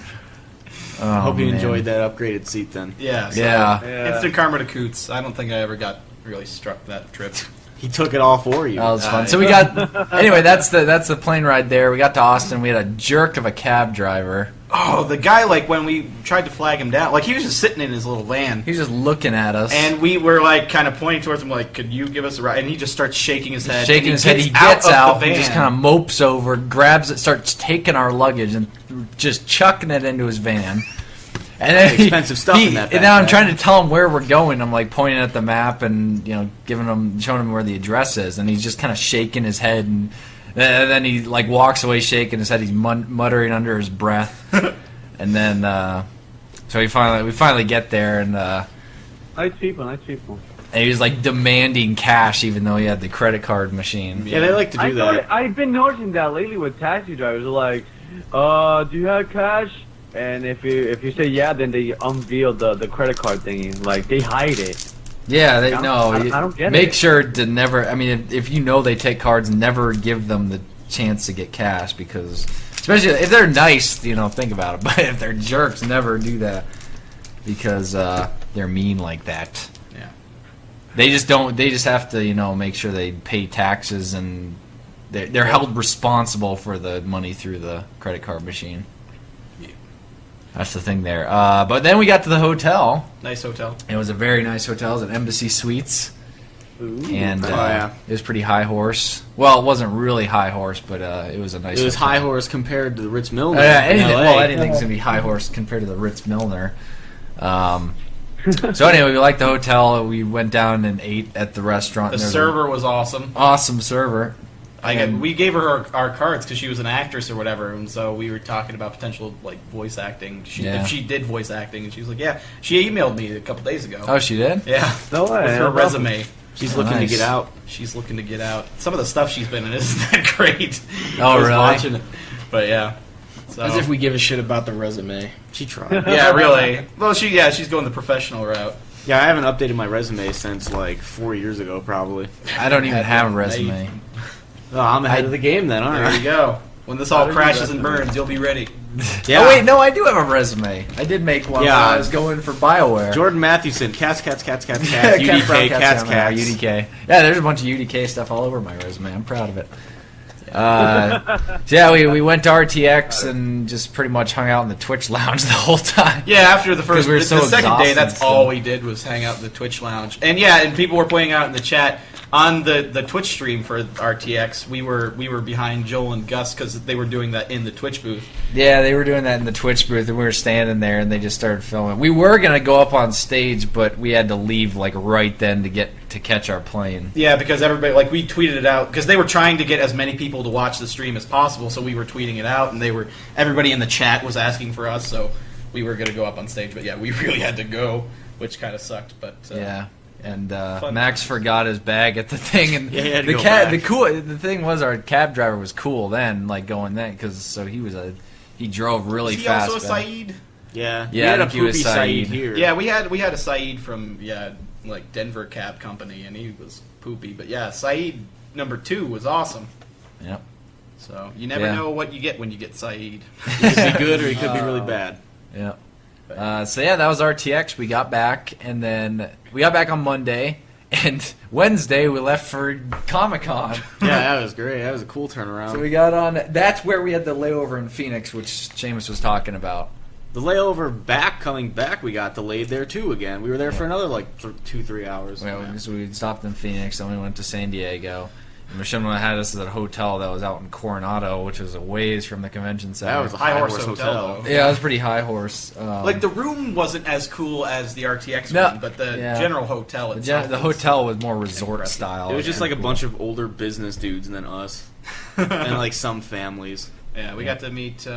Speaker 9: I hope you enjoyed that upgraded seat then.
Speaker 2: Yeah. Instant karma to Coots. I don't think I ever got really struck that trip.
Speaker 9: He took it all for you.
Speaker 1: That was fun. So we got anyway. That's the plane ride there. We got to Austin. We had a jerk of a cab driver.
Speaker 2: Oh, the guy, when we tried to flag him down, he was just sitting in his little van.
Speaker 1: He was just looking at us.
Speaker 2: And we were, kind of pointing towards him, could you give us a ride? And he just starts shaking his head.
Speaker 1: He gets out, he just kind of mopes over, grabs it, starts taking our luggage, and just chucking it into his van. And then
Speaker 9: expensive stuff in that bag.
Speaker 1: And now I'm trying to tell him where we're going. I'm, pointing at the map and, showing him where the address is. And he's just kind of shaking his head, and then he walks away shaking his head. He's muttering under his breath, and then so we finally get there, and
Speaker 3: nice people.
Speaker 1: And he was demanding cash, even though he had the credit card machine.
Speaker 9: Yeah, they like to do that.
Speaker 3: I've been noticing that lately with taxi drivers. They're do you have cash? And if you say yeah, then they unveil the credit card thingy. They hide it.
Speaker 1: Yeah, I
Speaker 3: don't get it.
Speaker 1: Make sure to never. I mean, if they take cards, never give them the chance to get cash, because especially if they're nice, think about it. But if they're jerks, never do that, because they're mean like that.
Speaker 2: Yeah.
Speaker 1: They just don't. They just have to make sure they pay taxes, and they're held responsible for the money through the credit card machine. That's the thing there. But then we got to the hotel.
Speaker 2: Nice hotel.
Speaker 1: It was a very nice hotel. It was an Embassy Suites.
Speaker 2: Ooh.
Speaker 1: And
Speaker 9: yeah.
Speaker 1: It was pretty high horse. Well, it wasn't really high horse, but it was a nice.
Speaker 9: It was
Speaker 1: hotel.
Speaker 9: high horse compared to the Ritz Milner.
Speaker 1: Anything's gonna be high horse compared to the Ritz Milner. So anyway, we liked the hotel. We went down and ate at the restaurant.
Speaker 2: The server was awesome.
Speaker 1: Awesome server.
Speaker 2: We gave her our cards because she was an actress or whatever, and so we were talking about potential like voice acting. If she did voice acting, and she was like, "Yeah." She emailed me a couple days ago.
Speaker 1: Oh, she did?
Speaker 2: Yeah.
Speaker 3: No way.
Speaker 2: With her resume.
Speaker 9: She's looking to get out.
Speaker 2: She's looking to get out. Some of the stuff she's been in isn't that great.
Speaker 1: Oh,
Speaker 2: I was
Speaker 1: really?
Speaker 2: watching it, but yeah. So.
Speaker 9: As if we give a shit about the resume. She tried.
Speaker 2: Yeah, really. Well, she's going the professional route.
Speaker 9: Yeah, I haven't updated my resume since like 4 years ago, probably.
Speaker 1: I don't even have a resume.
Speaker 9: Oh, I'm ahead of the game then, aren't I?
Speaker 2: There you go. When this all crashes and burns, you'll be ready.
Speaker 1: Yeah. Oh wait, no, I do have a resume. I did make one when I was going for BioWare.
Speaker 9: Jordan Mathewson, cats, UDK, cats.
Speaker 1: UDK. Yeah, there's a bunch of UDK stuff all over my resume. I'm proud of it. So yeah, we went to RTX and just pretty much hung out in the Twitch lounge the whole time.
Speaker 2: Yeah, after the first,
Speaker 1: we were
Speaker 2: the
Speaker 1: so
Speaker 2: second day, that's
Speaker 1: exhausted.
Speaker 2: all we did was hang out in the Twitch lounge. And yeah, and people were pointing out in the chat on the Twitch stream for RTX, we were behind Joel and Gus because they were doing that in the Twitch booth.
Speaker 1: Yeah, they were doing that in the Twitch booth, and we were standing there, and they just started filming. We were gonna go up on stage, but we had to leave like right then to catch our plane.
Speaker 2: Yeah, because everybody, like, we tweeted it out because they were trying to get as many people to watch the stream as possible, so we were tweeting it out, and everybody in the chat was asking for us, so we were gonna go up on stage. But yeah, we really had to go, which kind of sucked. But
Speaker 1: yeah. And Max forgot his bag at the thing, and
Speaker 9: he had to go back.
Speaker 1: The thing was our cab driver was cool then, like going then, because he drove really fast.
Speaker 2: Was he also a Saeed?
Speaker 9: Yeah,
Speaker 1: we had a
Speaker 9: poopy Saeed
Speaker 1: here.
Speaker 2: Yeah, we had a Saeed from like Denver Cab Company, and he was poopy. But yeah, Saeed number 2 was awesome.
Speaker 1: Yep.
Speaker 2: So you never know what you get when you get Saeed.
Speaker 9: He could be good or he could be really bad.
Speaker 1: Yeah. So yeah, that was RTX. We got back, and then we got back on Monday, and Wednesday we left for Comic-Con.
Speaker 9: Yeah, that was great. That was a cool turnaround.
Speaker 1: So we got on. That's where we had the layover in Phoenix, which Seamus was talking about.
Speaker 9: The layover coming back, we got delayed there too again. We were there for another like 2-3 hours.
Speaker 1: Yeah, so we stopped in Phoenix, then we went to San Diego. And Machinima had us at a hotel that was out in Coronado, which was a ways from the convention center.
Speaker 9: That was a high horse hotel.
Speaker 1: Yeah, it was pretty high horse.
Speaker 2: Like the room wasn't as cool as the RTX one, but the general hotel itself.
Speaker 1: The hotel was more resort style.
Speaker 9: It was just like a bunch of older business dudes and then us, and like some families.
Speaker 2: Yeah, we got to meet. We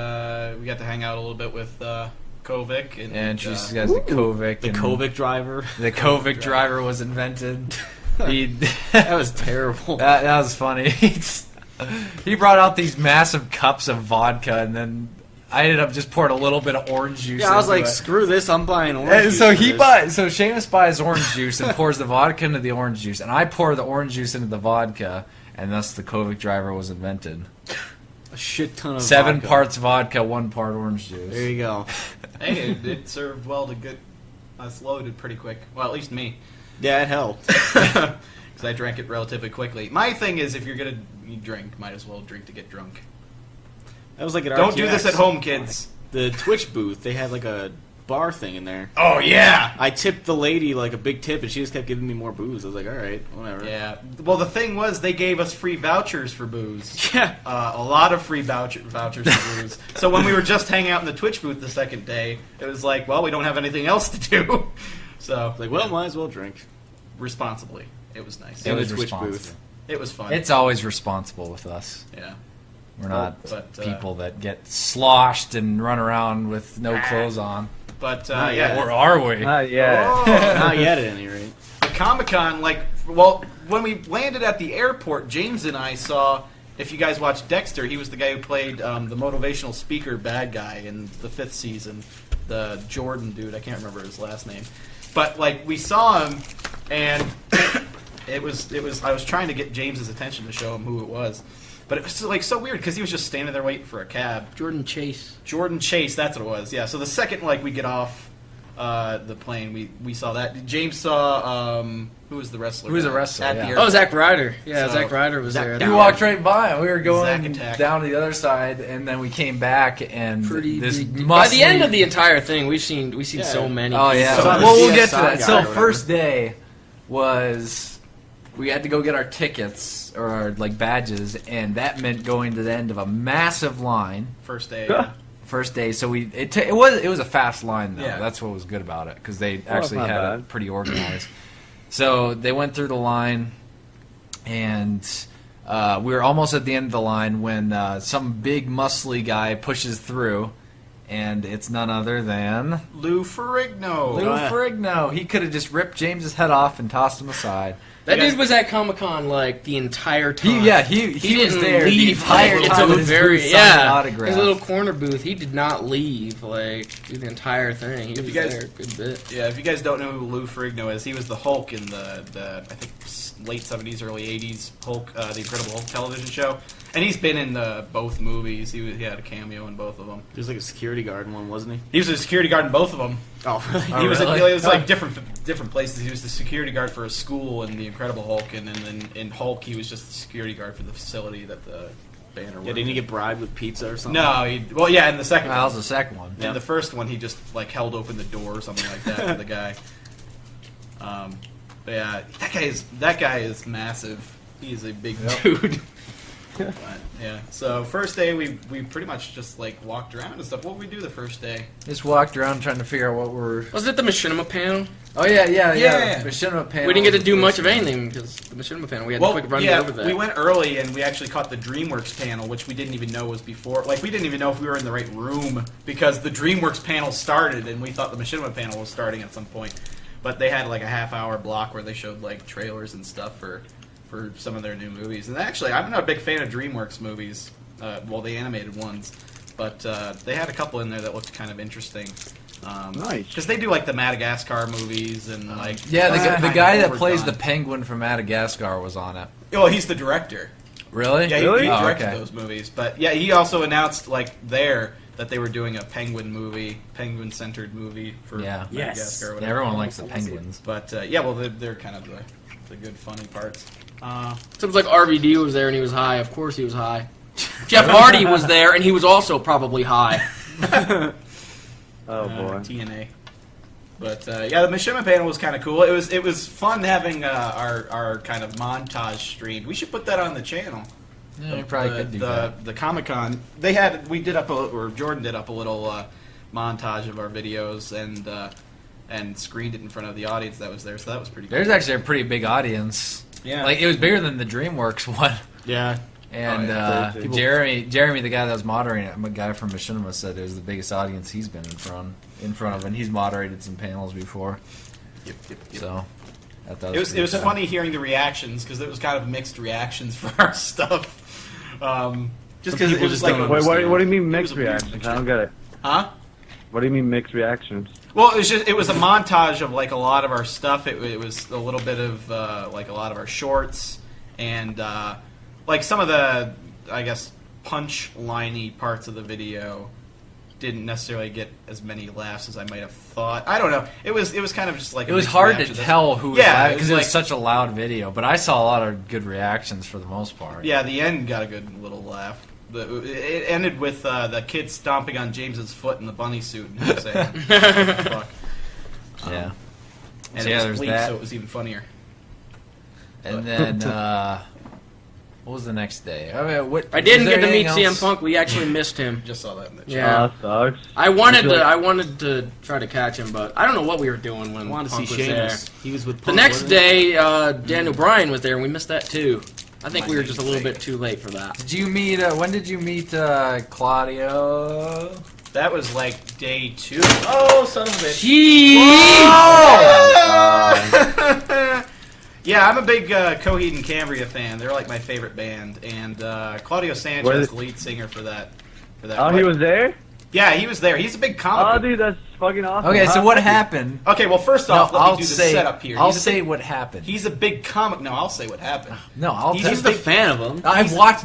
Speaker 2: got to hang out a little bit with Kovic
Speaker 1: and introduce you guys to Kovic.
Speaker 9: The Kovic driver.
Speaker 1: The Kovic driver was invented.
Speaker 9: That was terrible.
Speaker 1: That was funny. He brought out these massive cups of vodka, and then I ended up just pouring a little bit of orange juice.
Speaker 9: Yeah, I was like, screw this, I'm buying orange juice.
Speaker 1: So Seamus buys orange juice and pours the vodka into the orange juice, and I pour the orange juice into the vodka, and thus the Kovic driver was invented.
Speaker 9: A shit ton of
Speaker 1: 7 parts vodka, 1 part orange juice.
Speaker 9: There you go.
Speaker 2: Hey, it served well to get us loaded pretty quick. Well, at least me.
Speaker 9: Yeah, it helped.
Speaker 2: Because I drank it relatively quickly. My thing is, if you're going to drink, might as well drink to get drunk.
Speaker 9: That was like an
Speaker 2: Don't
Speaker 9: RTX.
Speaker 2: do this at home, kids.
Speaker 9: The Twitch booth, they had like a bar thing in there.
Speaker 2: Oh, yeah!
Speaker 9: I tipped the lady like a big tip, and she just kept giving me more booze. I was like, alright, whatever.
Speaker 2: Yeah. Well, the thing was, they gave us free vouchers for booze.
Speaker 9: Yeah.
Speaker 2: A lot of free vouchers for booze. So when we were just hanging out in the Twitch booth the second day, it was like, well, we don't have anything else to do. So,
Speaker 9: like, well, might as well drink
Speaker 2: responsibly. It was nice.
Speaker 1: It was
Speaker 9: Twitch
Speaker 1: responsible.
Speaker 9: booth.
Speaker 2: It was fun.
Speaker 1: It's always responsible with us.
Speaker 2: Yeah.
Speaker 1: We're not people that get sloshed and run around with no clothes on.
Speaker 2: But yeah,
Speaker 1: or are we?
Speaker 3: Not yet.
Speaker 2: Oh.
Speaker 9: Not yet, at any rate.
Speaker 2: The Comic-Con, when we landed at the airport, James and I saw. If you guys watched Dexter, he was the guy who played the motivational speaker bad guy in the 5th season. The Jordan dude, I can't remember his last name. But we saw him, and it was. I was trying to get James's attention to show him who it was, but it was so weird because he was just standing there waiting for a cab.
Speaker 4: Jordan Chase.
Speaker 2: Jordan Chase, that's what it was. Yeah. So the second we get off the plane. We saw that. James saw who was the wrestler?
Speaker 1: Who was the wrestler?
Speaker 2: At the
Speaker 1: Yeah.
Speaker 2: airport.
Speaker 4: Zack Ryder. Yeah,
Speaker 2: So,
Speaker 4: Zack Ryder was there.
Speaker 1: He walked right by, and we were
Speaker 2: Zack
Speaker 1: going
Speaker 2: Attack.
Speaker 1: down to the other side, and then we came back, and this
Speaker 4: By the end of the entire thing, we've seen so many.
Speaker 1: Oh yeah.
Speaker 4: people.
Speaker 1: Well, we'll get to
Speaker 9: CSI
Speaker 1: that.
Speaker 9: guy
Speaker 1: So
Speaker 9: or whatever.
Speaker 1: first day was we had to go get our tickets or our badges, and that meant going to the end of a massive line.
Speaker 2: First day. Yeah.
Speaker 1: First day, so it was a fast line though.
Speaker 2: Yeah.
Speaker 1: That's what was good about it because they
Speaker 3: that's
Speaker 1: actually
Speaker 3: not
Speaker 1: had it
Speaker 3: bad.
Speaker 1: pretty organized. So they went through the line, and we were almost at the end of the line when some big muscly guy pushes through, and it's none other than
Speaker 2: Lou Ferrigno.
Speaker 1: Lou Ferrigno. He could have just ripped James's head off and tossed him aside.
Speaker 4: That dude was at Comic-Con the entire time.
Speaker 1: He was
Speaker 4: didn't
Speaker 1: there the
Speaker 4: leave
Speaker 1: entire time.
Speaker 4: until
Speaker 1: His
Speaker 4: very
Speaker 1: booth signed autographs.
Speaker 4: his little corner booth. He did not leave through the entire thing. He was there a good bit.
Speaker 2: Yeah, if you guys don't know who Lou Ferrigno is, he was the Hulk in the I think late 70s, early 80s Hulk, the Incredible Hulk television show, and he's been in both movies. He had a cameo in both of them.
Speaker 9: He was like a security guard in one, wasn't he?
Speaker 2: He was a security guard in both of them.
Speaker 9: Oh, really?
Speaker 2: He was.
Speaker 1: really?
Speaker 2: It was like different places. He was the security guard for a school in the Incredible Hulk, and then in Hulk he was just the security guard for the facility that the Banner.
Speaker 9: Yeah,
Speaker 2: worked
Speaker 9: didn't he
Speaker 2: in.
Speaker 9: get bribed with pizza or something?
Speaker 2: No, in the second.
Speaker 1: That was the second one.
Speaker 2: In the first one, he just held open the door or something like that for the guy. But yeah, that guy is massive. He is a big dude. But, yeah. So first day, we pretty much just walked around and stuff. What did we do the first day?
Speaker 1: Just walked around trying to figure out what we're.
Speaker 4: Was it the Machinima panel?
Speaker 1: Oh yeah.
Speaker 2: Yeah.
Speaker 1: Machinima panel.
Speaker 4: We didn't get to do much of anything because the Machinima panel. We had to quick run over that.
Speaker 2: we went early and we actually caught the DreamWorks panel, which we didn't even know was before. We didn't even know if we were in the right room because the DreamWorks panel started and we thought the Machinima panel was starting at some point. But they had a half-hour block where they showed trailers and stuff for some of their new movies. And actually, I'm not a big fan of DreamWorks movies, the animated ones, but they had a couple in there that looked kind of interesting.
Speaker 3: Nice.
Speaker 2: Because they do the Madagascar movies and
Speaker 1: the guy that plays the penguin from Madagascar was on it.
Speaker 2: Well, he's the director.
Speaker 1: Really?
Speaker 2: Yeah,
Speaker 3: Really?
Speaker 2: he directed
Speaker 1: okay.
Speaker 2: those movies. But yeah, he also announced that they were doing a penguin-centered movie for Madagascar.
Speaker 3: Yes.
Speaker 2: Or
Speaker 1: Yeah,
Speaker 2: whatever.
Speaker 1: everyone likes the penguins.
Speaker 2: But they're kind of the good funny parts.
Speaker 4: Seems like RVD was there and he was high. Of course he was high. Jeff Hardy was there and he was also probably high.
Speaker 3: Oh boy.
Speaker 2: TNA. But the Machinima panel was kind of cool. It was fun having our kind of montage stream. We should put that on the channel.
Speaker 1: Yeah, you probably could do that.
Speaker 2: The Comic-Con, Jordan did up a little montage of our videos and screened it in front of the audience that was there. So that was pretty cool.
Speaker 1: There's actually a pretty big audience.
Speaker 2: Yeah.
Speaker 1: It was bigger than the DreamWorks one.
Speaker 9: Yeah.
Speaker 1: And
Speaker 3: crazy.
Speaker 1: Jeremy, the guy that was moderating it, a guy from Machinima, said it was the biggest audience he's been in front of, and he's moderated some panels before.
Speaker 2: Yep.
Speaker 1: So, I thought
Speaker 2: It was funny hearing the reactions because it was kind of mixed reactions for our stuff. Just because it was
Speaker 9: just
Speaker 2: like
Speaker 9: don't
Speaker 3: Wait, what do you mean
Speaker 2: it was
Speaker 3: mixed
Speaker 2: a weird
Speaker 3: reactions?
Speaker 2: mixture.
Speaker 3: I don't get it.
Speaker 2: Huh?
Speaker 3: What do you mean mixed reactions?
Speaker 2: Well, it was a montage of a lot of our stuff. It was a little bit of a lot of our shorts and some of the punch-liney parts of the video didn't necessarily get as many laughs as I might have thought. I don't know. It was kind of just
Speaker 1: it was hard to tell who was because it was such a loud video, but I saw a lot of good reactions for the most part.
Speaker 2: Yeah, the end got a good little laugh. It ended with the kid stomping on James's foot in the bunny suit and he was saying, "What the fuck?"
Speaker 1: Yeah.
Speaker 2: And
Speaker 1: So,
Speaker 2: it
Speaker 1: yeah,
Speaker 2: was
Speaker 1: there's
Speaker 2: bleep,
Speaker 1: that.
Speaker 2: so it was even funnier.
Speaker 1: And then, what was the next day? I mean,
Speaker 4: I didn't
Speaker 1: was
Speaker 4: get
Speaker 1: there
Speaker 4: to meet
Speaker 1: anything
Speaker 4: CM
Speaker 1: else?
Speaker 4: Punk. We actually missed him.
Speaker 2: Just saw that in the chat.
Speaker 4: Yeah.
Speaker 3: Sucks.
Speaker 4: I wanted
Speaker 3: Did you
Speaker 4: I wanted to try to catch him, but I don't know what we were doing when
Speaker 9: I wanted to
Speaker 4: Punk
Speaker 9: see
Speaker 4: was there.
Speaker 9: Sheamus. He was with
Speaker 4: The
Speaker 9: Punk,
Speaker 4: next
Speaker 9: wasn't he?
Speaker 4: day, Daniel Bryan was there, and we missed that too. I think we were just a little bit too late for that.
Speaker 1: Did you meet? When did you meet Claudio?
Speaker 2: That was day 2. Oh, son of a bitch. Yeah, I'm a big Coheed and Cambria fan. They're my favorite band, and Claudio Sanchez, the lead singer for that.
Speaker 3: Oh, he was there?
Speaker 2: Yeah, he was there. He's a big comic.
Speaker 3: Oh, dude, that's fucking awesome.
Speaker 1: Okay, so
Speaker 3: Huh?
Speaker 1: what happened?
Speaker 2: Okay, well, first off, let me do the setup here.
Speaker 1: I'll say what happened.
Speaker 2: He's a big comic. No, I'll say what happened.
Speaker 1: No, I'll
Speaker 2: He's
Speaker 1: tell
Speaker 2: just
Speaker 1: you.
Speaker 2: a
Speaker 9: fan of him.
Speaker 1: I watched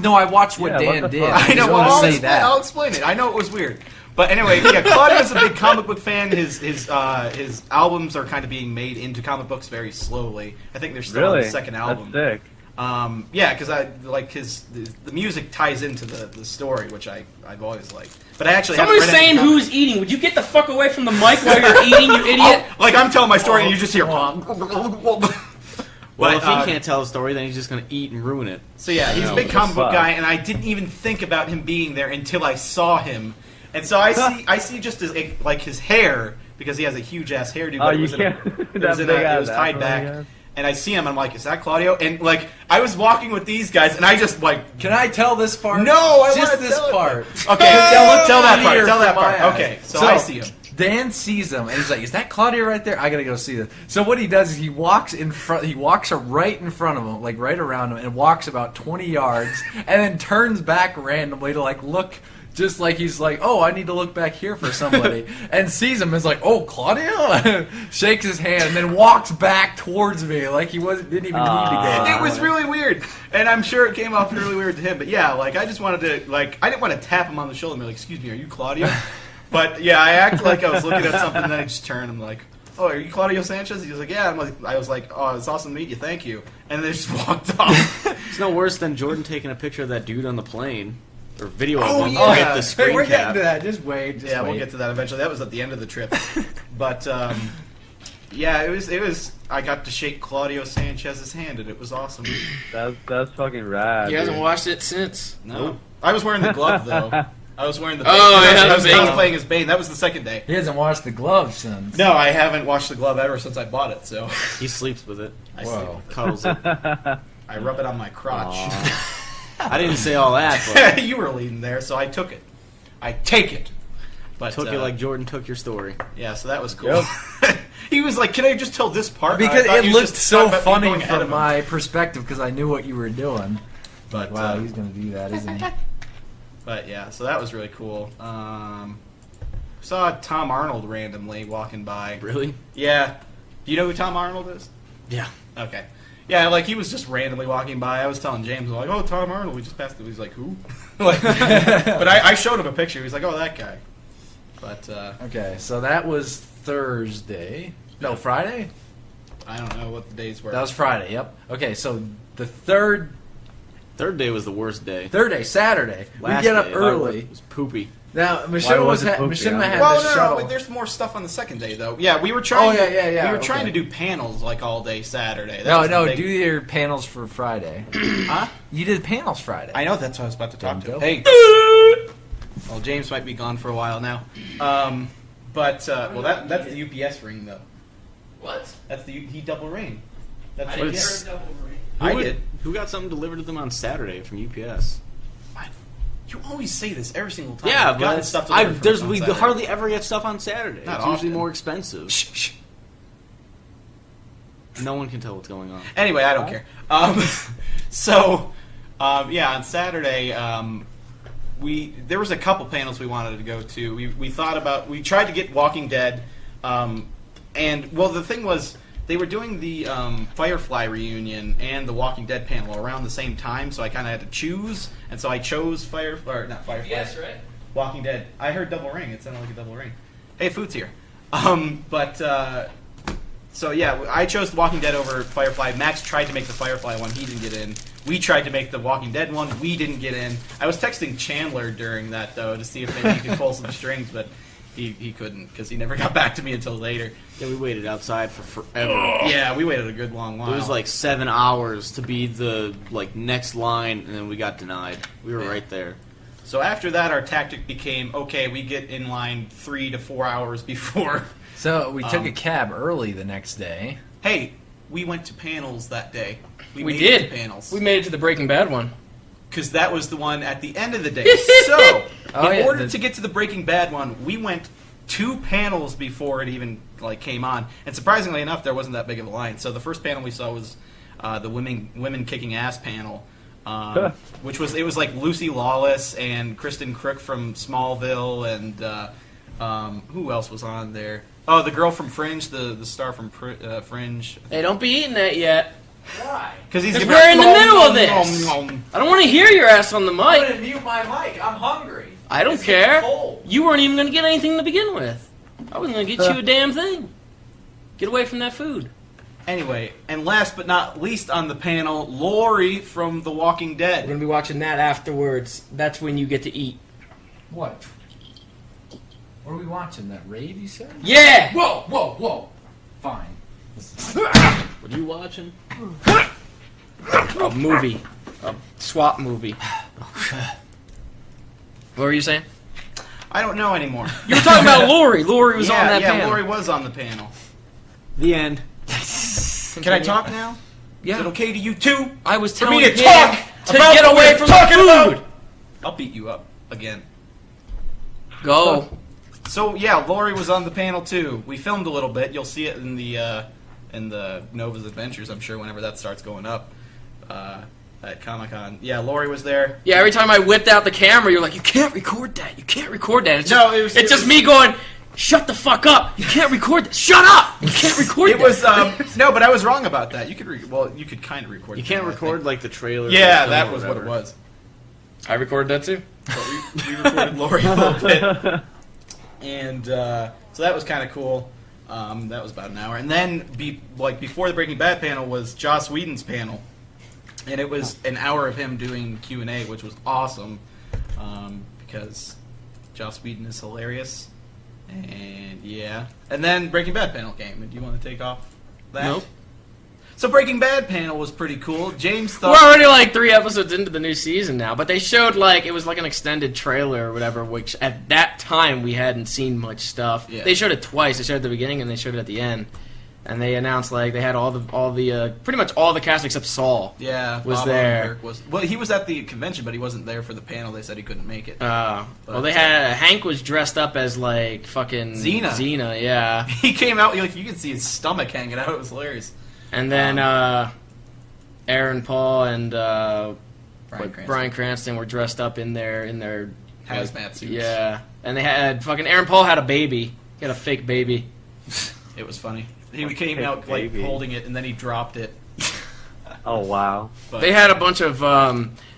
Speaker 1: what
Speaker 3: Yeah, what
Speaker 1: Dan
Speaker 3: the
Speaker 1: did.
Speaker 3: fuck?
Speaker 1: I
Speaker 2: I know.
Speaker 1: just
Speaker 2: Well,
Speaker 1: want to say
Speaker 2: I'll
Speaker 1: that.
Speaker 2: explain it. I know it was weird. But anyway, yeah, Claudio's a big comic book fan. His albums are kind of being made into comic books very slowly. I think they're still on the second album.
Speaker 3: That's sick.
Speaker 2: Yeah, because I like the music ties into the story, which I've always liked. But I actually
Speaker 4: someone's saying who's eating. Would you get the fuck away from the mic while you're eating, you idiot?
Speaker 2: Oh, like I'm telling my story and you just hear.
Speaker 9: Well, if he can't tell the story, then he's just going to eat and ruin it.
Speaker 2: So yeah, he's a big comic book guy, and I didn't even think about him being there until I saw him. And so I see just his hair, because he has a huge ass hairdo.
Speaker 3: Oh,
Speaker 2: But
Speaker 3: you can't. It
Speaker 2: was tied back. And I see him, and I'm like, is that Claudio? And like, I was walking with these guys, and I just like,
Speaker 1: can I tell this part?
Speaker 2: No, I
Speaker 1: just
Speaker 2: want
Speaker 1: this part.
Speaker 2: Okay, tell that part. Tell that part. Okay, so I see him.
Speaker 1: Dan sees him, and he's like, "Is that Claudio right there? I gotta go see this." So what he does is he walks in front. He walks right in front of him, like right around him, and walks about 20 yards, and then turns back randomly to like look, just like he's like, "Oh, I need to look back here for somebody," and sees him. And is like, "Oh, Claudio!" Shakes his hand, and then walks back towards me, like he didn't even need to go.
Speaker 2: It was really weird, and I'm sure it came off really weird to him. But yeah, like I just wanted to, like, I didn't want to tap him on the shoulder and be like, "Excuse me, are you Claudio?" But yeah, I acted like I was looking at something, and then I just turned. I'm like, "Oh, are you Claudio Sanchez?" He was like, "Yeah." I was like, "Oh, it's awesome to meet you. Thank you." And then they just walked off.
Speaker 9: It's no worse than Jordan taking a picture of that dude on the plane or video of him
Speaker 2: yeah.
Speaker 9: with the screen
Speaker 1: Hey, we're
Speaker 9: cap.
Speaker 1: getting to that. Just wait.
Speaker 2: We'll get to that eventually. That was at the end of the trip. But yeah, it was. I got to shake Claudio Sanchez's hand, and it was awesome.
Speaker 3: That's fucking rad.
Speaker 4: He hasn't watched it since.
Speaker 2: No, I was wearing the glove though. I was wearing the.
Speaker 4: I
Speaker 2: was cosplaying as Bane. That was the second day.
Speaker 1: He hasn't washed the glove since.
Speaker 2: No, I haven't washed the glove ever since I bought it. So
Speaker 9: he sleeps with it.
Speaker 2: I sleep with it.
Speaker 9: Cuddles it.
Speaker 2: I rub it on my crotch.
Speaker 9: I didn't say all that, but
Speaker 2: you were leading there, so I took it. I take it. But
Speaker 9: took it like Jordan took your story.
Speaker 2: Yeah, so that was cool. Yep. He was like, "Can I just tell this part?"
Speaker 1: Because it looked so funny from my perspective because I knew what you were doing.
Speaker 2: But
Speaker 1: wow, he's gonna do that, isn't he?
Speaker 2: But yeah, so that was really cool. Saw Tom Arnold randomly walking by.
Speaker 9: Really?
Speaker 2: Yeah. Do you know who Tom Arnold is?
Speaker 9: Yeah.
Speaker 2: Okay. Yeah, like he was just randomly walking by. I was telling James, like, "Oh, Tom Arnold, we just passed him." He's like, "Who?" Like, but I showed him a picture. He was like, "Oh, that guy." But
Speaker 1: okay, so that was Thursday. No, Friday.
Speaker 2: I don't know what the days were.
Speaker 1: That was Friday. Yep. Okay, so the third
Speaker 9: day was the worst day.
Speaker 1: Third day, Saturday.
Speaker 9: Last
Speaker 1: we get up
Speaker 9: day,
Speaker 1: early.
Speaker 9: It was poopy.
Speaker 1: Now, Machinima had this shuttle.
Speaker 2: No, there's more stuff on the second day, though. Yeah, we were trying.
Speaker 1: Yeah.
Speaker 2: We were trying to do panels like all day Saturday.
Speaker 1: No, do your panels for Friday.
Speaker 2: Huh?
Speaker 1: You did panels Friday.
Speaker 2: I know. That's what I was about to talk to. Hey. Well, James might be gone for a while now. But that's the UPS ring, though.
Speaker 4: What?
Speaker 2: That's he double ring. That's
Speaker 4: I didn't get a double ring.
Speaker 2: I did.
Speaker 9: Who got something delivered to them on Saturday from UPS?
Speaker 2: You always say this every single time.
Speaker 9: Yeah,
Speaker 2: I've
Speaker 9: but
Speaker 2: gotten stuff delivered from
Speaker 9: we
Speaker 2: Saturday.
Speaker 9: hardly ever get stuff on Saturday.
Speaker 2: Not
Speaker 9: it's usually
Speaker 2: often.
Speaker 9: more expensive. Shh. No one can tell what's going on.
Speaker 2: Anyway, I don't care. On Saturday, there was a couple panels we wanted to go to. We tried to get Walking Dead, the thing was they were doing the Firefly reunion and the Walking Dead panel around the same time, so I kind of had to choose, and so I chose not Firefly.
Speaker 4: Yes, right.
Speaker 2: Walking Dead. I heard double ring. It sounded like a double ring. Hey, Food's here. So yeah, I chose The Walking Dead over Firefly. Max tried to make the Firefly one. He didn't get in. We tried to make the Walking Dead one. We didn't get in. I was texting Chandler during that, though, to see if maybe he could pull some strings, but he couldn't because he never got back to me until later.
Speaker 9: Yeah, we waited outside for forever.
Speaker 2: Yeah, we waited a good long while.
Speaker 9: It was like 7 hours to be the next line, and then we got denied. We were right there.
Speaker 2: So after that, our tactic became, okay, we get in line 3 to 4 hours before.
Speaker 1: So we took a cab early the next day.
Speaker 2: Hey, we went to panels that day.
Speaker 4: We
Speaker 2: made
Speaker 4: did.
Speaker 2: it to panels.
Speaker 4: We made it to the Breaking Bad one.
Speaker 2: Because that was the one at the end of the day. So, in order to get to the Breaking Bad one, we went 2 panels before it even came on. And surprisingly enough, there wasn't that big of a line. So the first panel we saw was the women kicking ass panel. Which was like Lucy Lawless and Kristen Crook from Smallville, and who else was on there? Oh, the girl from Fringe, the star from Fringe.
Speaker 4: Hey, don't be eating that yet.
Speaker 2: Why? Because
Speaker 4: we're in the middle of this. I don't want to hear your ass on the mic.
Speaker 1: I'm going to mute my mic. I'm hungry.
Speaker 4: I don't care. You weren't even going to get anything to begin with. I wasn't going to get you a damn thing. Get away from that food.
Speaker 2: Anyway, and last but not least on the panel, Lori from The Walking Dead.
Speaker 4: We're going to be watching that afterwards. That's when you get to eat.
Speaker 1: What? What are we watching? That raid, you said?
Speaker 4: Yeah!
Speaker 1: Whoa. Fine.
Speaker 4: What are you watching? A movie. A swap movie. What were you saying?
Speaker 2: I don't know anymore.
Speaker 4: You were talking about Lori. Lori was on that panel.
Speaker 2: Yeah, Lori was on the panel.
Speaker 9: The end.
Speaker 2: Can I talk now?
Speaker 4: Yeah.
Speaker 2: Is it okay to you too?
Speaker 4: I was
Speaker 2: For
Speaker 4: telling
Speaker 2: me to
Speaker 4: him
Speaker 2: talk
Speaker 4: to
Speaker 2: about
Speaker 4: get
Speaker 2: what
Speaker 4: away
Speaker 2: we're
Speaker 4: from the
Speaker 2: talking
Speaker 4: food.
Speaker 2: about. I'll beat you up again.
Speaker 4: Go.
Speaker 2: So yeah, Lori was on the panel too. We filmed a little bit. You'll see it in the Nova's Adventures, I'm sure, whenever that starts going up at Comic-Con. Yeah, Lori was there.
Speaker 4: Yeah, every time I whipped out the camera, you're like, you can't record that. You can't record that. It's just,
Speaker 2: No, it was-
Speaker 4: it's just me going, shut the fuck up. You can't record that. Shut up. You can't record
Speaker 2: It
Speaker 4: that.
Speaker 2: was no, but I was wrong about that. You could you could kind of record.
Speaker 9: You
Speaker 2: the
Speaker 9: can't
Speaker 2: panel, I
Speaker 9: record
Speaker 2: think.
Speaker 9: like the trailer.
Speaker 2: Yeah,
Speaker 9: or
Speaker 2: that
Speaker 9: film or
Speaker 2: was what it
Speaker 9: whatever.
Speaker 2: was.
Speaker 4: I recorded that too.
Speaker 2: But we recorded Lori a little bit, and so that was kind of cool. That was about an hour, and then before the Breaking Bad panel was Joss Whedon's panel, and it was an hour of him doing Q&A, which was awesome because Joss Whedon is hilarious, and yeah. And then Breaking Bad panel came. And do you want to take off that?
Speaker 4: Nope.
Speaker 2: So Breaking Bad panel was pretty cool. James thought
Speaker 4: We're already like 3 episodes into the new season now, but they showed it was like an extended trailer or whatever, which at that time we hadn't seen much stuff.
Speaker 2: Yeah.
Speaker 4: They showed it twice. They showed it at the beginning and they showed it at the end. And they announced they had all the pretty much all the cast except Saul.
Speaker 2: Yeah,
Speaker 4: was
Speaker 2: Bob
Speaker 4: there.
Speaker 2: Odenkirk he was at the convention, but he wasn't there for the panel. They said he couldn't make it.
Speaker 4: Well,
Speaker 2: But,
Speaker 4: they had Hank was dressed up as fucking
Speaker 2: Xena,
Speaker 4: yeah.
Speaker 2: He came out you can see his stomach hanging out. It was hilarious.
Speaker 4: And then Aaron Paul and
Speaker 2: Bryan
Speaker 4: Cranston were dressed up in their
Speaker 2: Hazmat suits.
Speaker 4: Yeah, and they had fucking Aaron Paul had a baby. He had a fake baby.
Speaker 2: It was funny. He came out
Speaker 3: baby.
Speaker 2: holding it, and then he dropped it.
Speaker 3: Oh wow.
Speaker 2: But
Speaker 4: They had a bunch of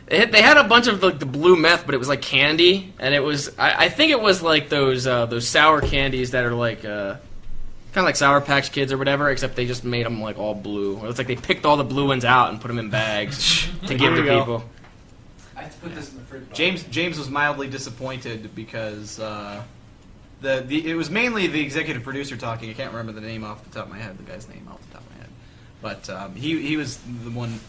Speaker 4: they had a bunch of the blue meth, but it was like candy, and it was I think it was like those sour candies that are like kind of like Sour Patch Kids or whatever, except they just made them like all blue. It's like they picked all the blue ones out and put them in bags to give to people.
Speaker 1: I have to put this in the fridge.
Speaker 2: James was mildly disappointed because it was mainly the executive producer talking. I can't remember the name off the top of my head. The guy's name off the top of my head, but he was the one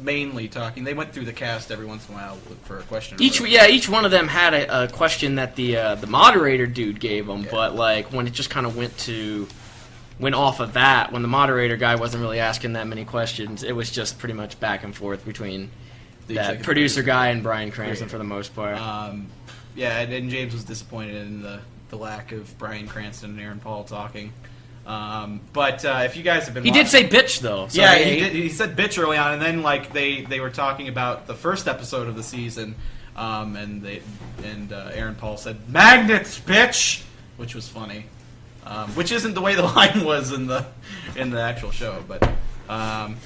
Speaker 2: mainly talking. They went through the cast every once in a while for a question.
Speaker 4: Each one of them had a question that the moderator dude gave them, but when it just kind of went off of that, when the moderator guy wasn't really asking that many questions, it was just pretty much back and forth between that producer guy and Bryan Cranston for the most part.
Speaker 2: Yeah, and James was disappointed in the lack of Bryan Cranston and Aaron Paul talking. But if you guys have been
Speaker 4: He did say bitch, though. So
Speaker 2: yeah, he did. He said bitch early on, and then they were talking about the first episode of the season, and Aaron Paul said magnets, bitch, which was funny, which isn't the way the line was in the actual show, but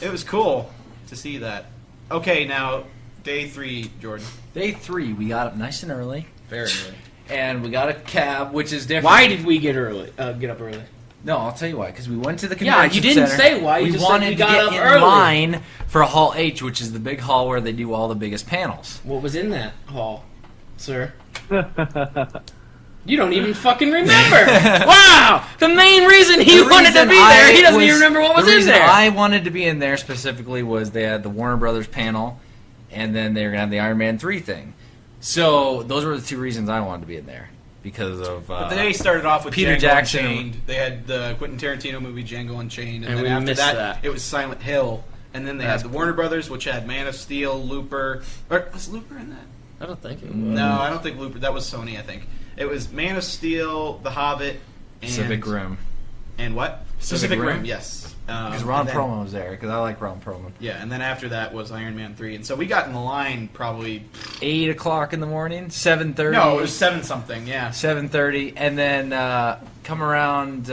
Speaker 2: it was cool to see that. Okay, now day 3, Jordan.
Speaker 1: Day 3, we got up nice and early,
Speaker 2: Very early.
Speaker 1: and we got a cab, which is different.
Speaker 4: Why did we get up early?
Speaker 1: No, I'll tell you why. Because we went to the
Speaker 4: Yeah,
Speaker 1: convention
Speaker 4: you didn't
Speaker 1: center.
Speaker 4: say why. You
Speaker 1: We
Speaker 4: just said
Speaker 1: wanted
Speaker 4: we
Speaker 1: to
Speaker 4: got
Speaker 1: get
Speaker 4: up
Speaker 1: in
Speaker 4: early.
Speaker 1: line for Hall H, which is the big hall where they do all the biggest panels.
Speaker 4: What was in that hall, sir? You don't even fucking remember. Wow! The main reason he wanted to be there, he doesn't even remember what was
Speaker 1: the
Speaker 4: in
Speaker 1: reason
Speaker 4: there.
Speaker 1: I wanted to be in there specifically was they had the Warner Brothers panel, and then they were going to have the Iron Man 3 thing. So those were the 2 reasons I wanted to be in there. Because of
Speaker 2: But the day started off with
Speaker 1: Peter
Speaker 2: Django
Speaker 1: Jackson.
Speaker 2: Unchained. They had the Quentin Tarantino movie Django Unchained, and
Speaker 4: And
Speaker 2: then
Speaker 4: we
Speaker 2: after
Speaker 4: missed that.
Speaker 2: it was Silent Hill, and then they had the Warner Brothers, which had Man of Steel, Looper. Or was Looper in that?
Speaker 4: I don't think it was.
Speaker 2: No, I don't think Looper. That was Sony, I think. It was Man of Steel, The Hobbit, and
Speaker 1: Pacific Rim.
Speaker 2: And what?
Speaker 1: Pacific Rim?
Speaker 2: Yes.
Speaker 1: Because Ron
Speaker 2: and then-
Speaker 1: Perlman was there, because I like Ron Perlman.
Speaker 2: Yeah, and then after that was Iron Man 3, and so we got in the line probably
Speaker 1: 8 o'clock in the morning, 7:30.
Speaker 2: No, it was 7 something. Yeah.
Speaker 1: 7:30, and then come around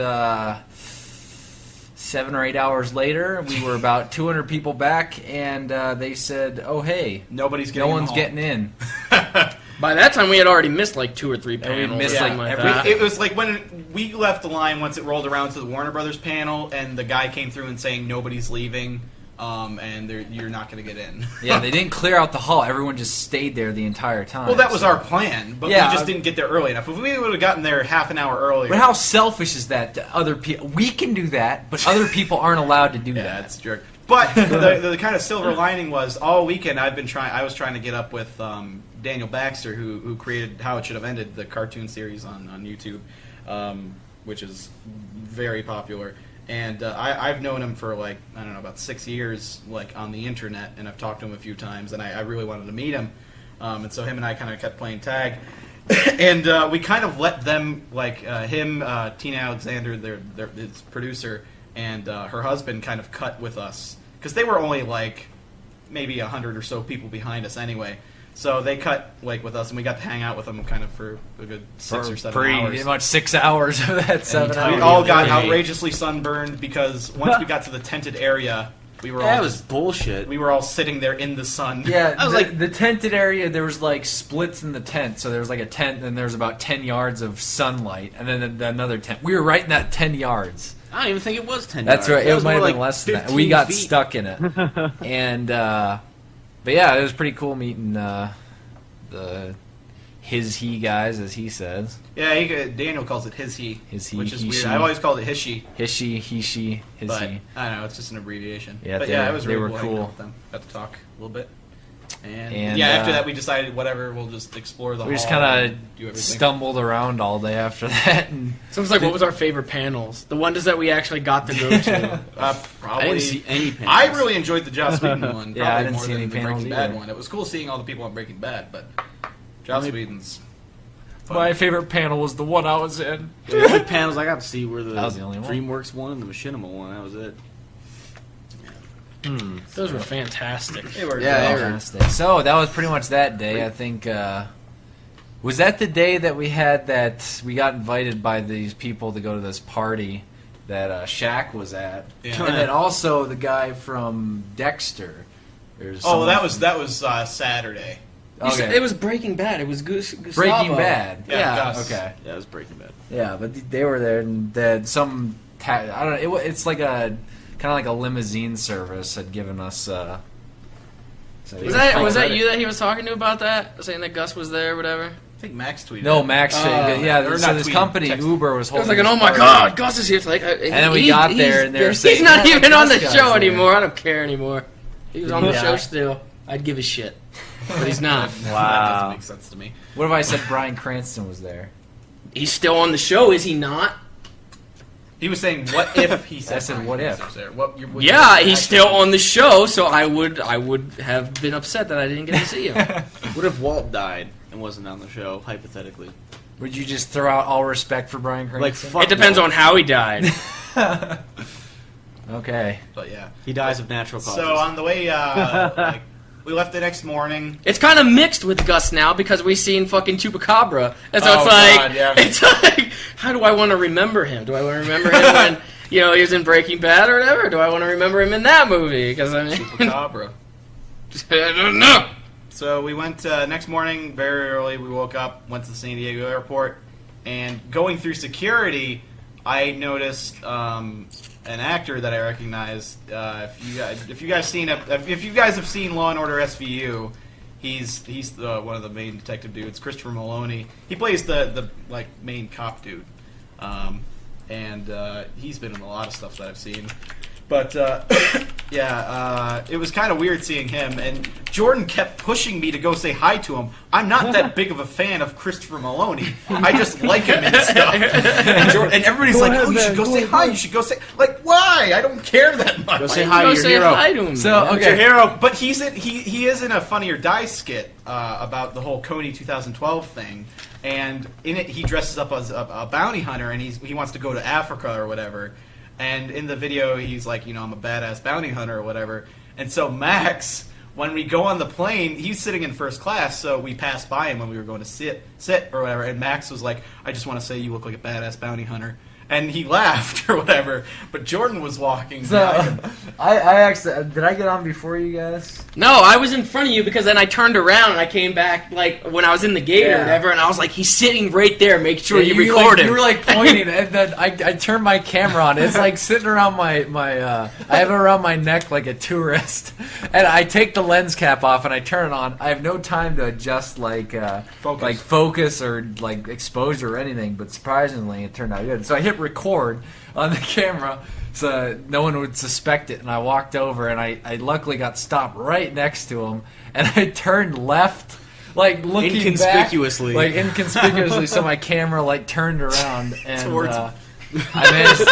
Speaker 1: 7 or 8 hours later, we were about 200 people back, and they said, "Oh hey,
Speaker 2: Nobody's
Speaker 1: no
Speaker 2: getting
Speaker 1: one's
Speaker 2: home."
Speaker 1: getting in."
Speaker 4: By that time, we had already missed like 2 or 3 panels.
Speaker 1: we missed,
Speaker 4: or something
Speaker 1: like,
Speaker 4: like that.
Speaker 2: It was like when we left the line once it rolled around to the Warner Brothers panel, and the guy came through and saying nobody's leaving, and you're not going to get in.
Speaker 1: Yeah, they didn't clear out the hall. Everyone just stayed there the entire time.
Speaker 2: Well, that was our plan, but
Speaker 1: Yeah,
Speaker 2: we just didn't get there early enough. If we would have gotten there half an hour earlier.
Speaker 1: But how selfish is that to other people? We can do that, but other people aren't allowed to do
Speaker 2: Yeah,
Speaker 1: that.
Speaker 2: that's a jerk. But the kind of silver lining was all weekend I was trying to get up with Daniel Baxter, who created How It Should Have Ended, the cartoon series on YouTube, which is very popular. And I've known him for like, I don't know, about 6 years, like on the internet, and I've talked to him a few times, and I really wanted to meet him. And so him and I kind of kept playing tag. And we kind of let them, like him, Tina Alexander, his producer, and her husband kind of cut with us. Because they were only like maybe 100 or so people behind us anyway. So they cut like with us, and we got to hang out with them kind of for a good 6 or 7 hours.
Speaker 1: Pretty much 6 hours of that 7 hours.
Speaker 2: We all got outrageously sunburned because once we got to the tented area, we were
Speaker 9: That
Speaker 2: all
Speaker 9: was bullshit.
Speaker 2: We were all sitting there in the sun.
Speaker 1: Yeah,
Speaker 9: I was like,
Speaker 1: the tented area, there was like splits in the tent. So there was like a tent, and there was about 10 yards of sunlight, and then another tent. We were right in that 10 yards.
Speaker 9: I don't even think it was 10
Speaker 1: That's
Speaker 9: yards.
Speaker 1: right.
Speaker 9: That
Speaker 1: It
Speaker 9: was
Speaker 1: might
Speaker 9: more
Speaker 1: have been
Speaker 9: like
Speaker 1: less than that.
Speaker 9: 15
Speaker 1: We got
Speaker 9: feet.
Speaker 1: stuck in it. And, but yeah, it was pretty cool meeting the he guys, as he says.
Speaker 2: Yeah, Daniel calls it his he,
Speaker 1: His he,
Speaker 2: which is
Speaker 1: he,
Speaker 2: weird.
Speaker 1: she.
Speaker 2: I've always called it his she.
Speaker 1: His she, he, she, his
Speaker 2: But
Speaker 1: he.
Speaker 2: I don't know, it's just an abbreviation.
Speaker 1: Yeah,
Speaker 2: but
Speaker 1: they
Speaker 2: it was
Speaker 1: were
Speaker 2: really cool. hanging
Speaker 1: cool.
Speaker 2: out with them. Got to talk a little bit.
Speaker 1: And,
Speaker 2: yeah, after that we decided whatever, we'll just explore the
Speaker 1: We just
Speaker 2: hall
Speaker 1: kind
Speaker 2: and do
Speaker 1: of
Speaker 2: everything.
Speaker 1: stumbled around all day after that. And
Speaker 4: So it's like, what was our favorite panels? The ones that we actually got to go to.
Speaker 2: Probably.
Speaker 9: I didn't see any panels.
Speaker 2: I really enjoyed the Joss Whedon one.
Speaker 1: Yeah,
Speaker 2: probably
Speaker 1: I didn't
Speaker 2: more
Speaker 1: see
Speaker 2: than
Speaker 1: any
Speaker 2: the
Speaker 1: panels
Speaker 2: Breaking Bad
Speaker 1: either.
Speaker 2: one. It was cool seeing all the people on Breaking Bad, but Joss Whedon's fun.
Speaker 1: my favorite panel was the one I was in.
Speaker 9: The only panels I got to see were the,
Speaker 1: That was the only one.
Speaker 9: DreamWorks one and the Machinima one. That was it.
Speaker 4: Those were fantastic.
Speaker 2: They were
Speaker 9: Yeah, they were-
Speaker 1: Fantastic. So that was pretty much that day. I think was that the day that we got invited by these people to go to this party that Shaq was at,
Speaker 2: Yeah.
Speaker 1: and then also the guy from Dexter. There's
Speaker 2: Oh,
Speaker 1: someone
Speaker 2: that was Saturday.
Speaker 4: You said
Speaker 1: Okay.
Speaker 4: it was Breaking Bad. It was Gustavo.
Speaker 1: Breaking Bad.
Speaker 2: Yeah, Gus.
Speaker 1: Okay.
Speaker 9: Yeah, it was Breaking Bad.
Speaker 1: Yeah, but they were there, and some I don't know. It's like a kind of like a limousine service had given us. So
Speaker 4: Was that you that he was talking to about that? Saying that Gus was there or whatever?
Speaker 2: I think Max tweeted.
Speaker 1: No,
Speaker 2: it.
Speaker 1: Max.
Speaker 2: Or
Speaker 1: yeah,
Speaker 2: not
Speaker 1: so this
Speaker 2: tweeted,
Speaker 1: company
Speaker 2: texted.
Speaker 1: Uber was
Speaker 4: I was
Speaker 1: holding.
Speaker 4: like, oh
Speaker 1: this
Speaker 4: my
Speaker 1: party.
Speaker 4: god, Gus is here. It's like, and
Speaker 1: then we got there, and they were saying,
Speaker 4: he's not
Speaker 1: "Yeah,
Speaker 4: even
Speaker 1: like,
Speaker 4: on the
Speaker 1: Gus
Speaker 4: show
Speaker 1: guy's
Speaker 4: anymore.
Speaker 1: there."
Speaker 4: I don't care anymore. He was on the
Speaker 1: Yeah.
Speaker 4: show still. I'd give a shit, but he's not.
Speaker 2: That doesn't make sense to me.
Speaker 1: What if I said Bryan Cranston was there?
Speaker 4: He's still on the show, is he not?
Speaker 2: He was saying, "What if he said?"
Speaker 1: I said, "What
Speaker 2: Brian
Speaker 1: if?"
Speaker 2: was there? What, your
Speaker 4: Yeah, he's
Speaker 2: reaction?
Speaker 4: still on the show, so I would have been upset that I didn't get to see him.
Speaker 9: What if Walt died and wasn't on the show, hypothetically?
Speaker 1: Would you just throw out all respect for Bryan Cranston?
Speaker 9: Like, fuck
Speaker 4: It depends
Speaker 9: Walt.
Speaker 4: on how he died.
Speaker 1: Okay.
Speaker 2: But yeah.
Speaker 9: He dies of natural causes.
Speaker 2: So on the way, like, we left the next morning.
Speaker 4: It's kind of mixed with Gus now because we've seen fucking Chupacabra, and so
Speaker 2: Oh,
Speaker 4: it's like,
Speaker 2: God, yeah.
Speaker 4: it's like, how do I want to remember him? Do I want to remember him when he was in Breaking Bad or whatever? Do I want to remember him in that movie? Because I mean,
Speaker 2: Chupacabra.
Speaker 4: I don't know.
Speaker 2: So we went next morning very early. We woke up, went to the San Diego airport, and going through security, I noticed an actor that I recognized. If you guys have seen Law and Order SVU, he's one of the main detective dudes, Christopher Maloney. He plays the like main cop dude, and he's been in a lot of stuff that I've seen. But it was kind of weird seeing him, and Jordan kept pushing me to go say hi to him. I'm not that big of a fan of Christopher Maloney. I just like him and stuff. And everybody's like, "Oh, you should go say hi. You should go say like why? I don't care that much.
Speaker 9: Go say hi
Speaker 4: Go
Speaker 9: to your
Speaker 4: say
Speaker 9: hero.
Speaker 4: hi to him.
Speaker 1: So
Speaker 2: It's your
Speaker 1: okay.
Speaker 2: hero." But he is in a Funny or Die skit about the whole Coney 2012 thing, and in it he dresses up as a bounty hunter, and he wants to go to Africa or whatever. And in the video, he's like, I'm a badass bounty hunter or whatever. And so Max, when we go on the plane, he's sitting in first class, so we passed by him when we were going to sit or whatever. And Max was like, "I just want to say you look like a badass bounty hunter." and he laughed or whatever. But Jordan was walking.
Speaker 1: So I actually did I get on before you guys?
Speaker 4: No, I was in front of you because then I turned around and I came back like when I was in the gate or whatever, and I was like, he's sitting right there. Make sure you record him.
Speaker 1: You were like pointing, and then I turned my camera on. It's like sitting around my I have it around my neck like a tourist, and I take the lens cap off and I turn it on. I have no time to adjust focus or like exposure or anything, but surprisingly it turned out good. So I hit record on the camera so no one would suspect it, and I walked over and I luckily got stopped right next to him, and I turned left like looking
Speaker 9: inconspicuously
Speaker 1: back, like inconspicuously so my camera like turned around and I managed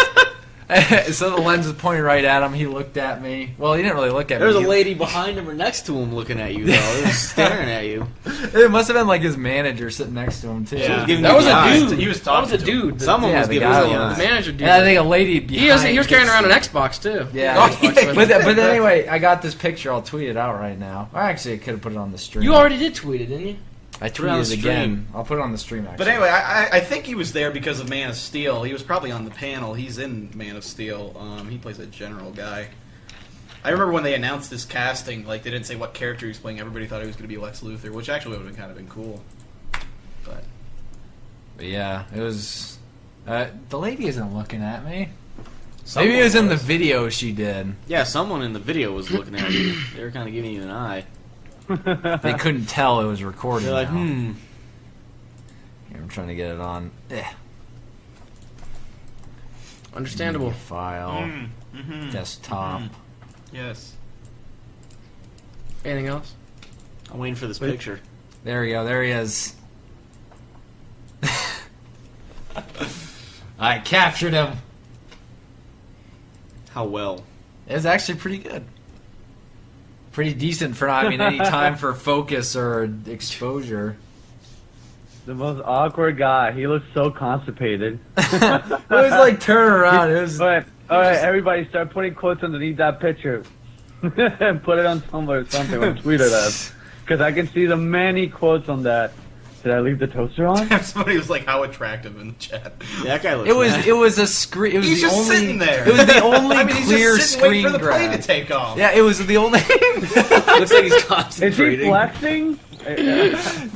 Speaker 1: so the lens was pointing right at him. He looked at me. Well, he didn't really look at me.
Speaker 9: There was a lady behind him or next to him looking at you, though. It was staring at you.
Speaker 1: It must have been like his manager sitting next to him, too.
Speaker 2: Yeah.
Speaker 4: That was a dude.
Speaker 2: He was talking
Speaker 4: That was a dude.
Speaker 9: Someone was giving him the
Speaker 4: manager dude.
Speaker 1: And I think a lady behind.
Speaker 4: He was carrying around an Xbox, too.
Speaker 1: Yeah. But anyway, I got this picture. I'll tweet it out right now. Or actually, I could have put it on the stream.
Speaker 4: You already did tweet it, didn't you?
Speaker 1: I tweeted it again. I'll put it on the stream, actually.
Speaker 2: But anyway, I think he was there because of Man of Steel. He was probably on the panel. He's in Man of Steel. He plays a general guy. I remember when they announced this casting, like, they didn't say what character he was playing. Everybody thought he was going to be Lex Luthor, which actually would have kind of been cool. But
Speaker 1: yeah, it was... the lady isn't looking at me. Maybe it was in the video she did.
Speaker 9: Yeah, someone in the video was looking at you. They were kind of giving you an eye.
Speaker 1: They couldn't tell it was recording.
Speaker 9: They're like,
Speaker 1: Here, I'm trying to get it on.
Speaker 4: Understandable.
Speaker 1: Media file. Desktop.
Speaker 2: Yes.
Speaker 4: Anything else?
Speaker 9: I'm waiting for this picture.
Speaker 1: There we go. There he is. I captured him.
Speaker 9: How well?
Speaker 1: It was actually pretty good. Pretty decent for not having any time for focus or exposure.
Speaker 3: The most awkward guy. He looks so constipated.
Speaker 1: It was like turn around. It was.
Speaker 3: All right, everybody, start putting quotes underneath that picture. And put it on Tumblr or something, or tweet at us. Because I can see the many quotes on that. Did I leave the toaster on?
Speaker 2: Somebody was like, "How attractive" in the chat.
Speaker 9: Yeah, that guy looks.
Speaker 1: It was a screen. It was
Speaker 2: He's
Speaker 1: the
Speaker 2: just
Speaker 1: only.
Speaker 2: sitting there.
Speaker 1: It was the only
Speaker 2: I mean, he's
Speaker 1: clear
Speaker 2: just sitting
Speaker 1: screen
Speaker 2: waiting for the plane
Speaker 1: grab.
Speaker 2: to take off.
Speaker 1: Yeah, it was the only.
Speaker 9: Looks like he's
Speaker 3: Is
Speaker 9: concentrating.
Speaker 3: he flexing?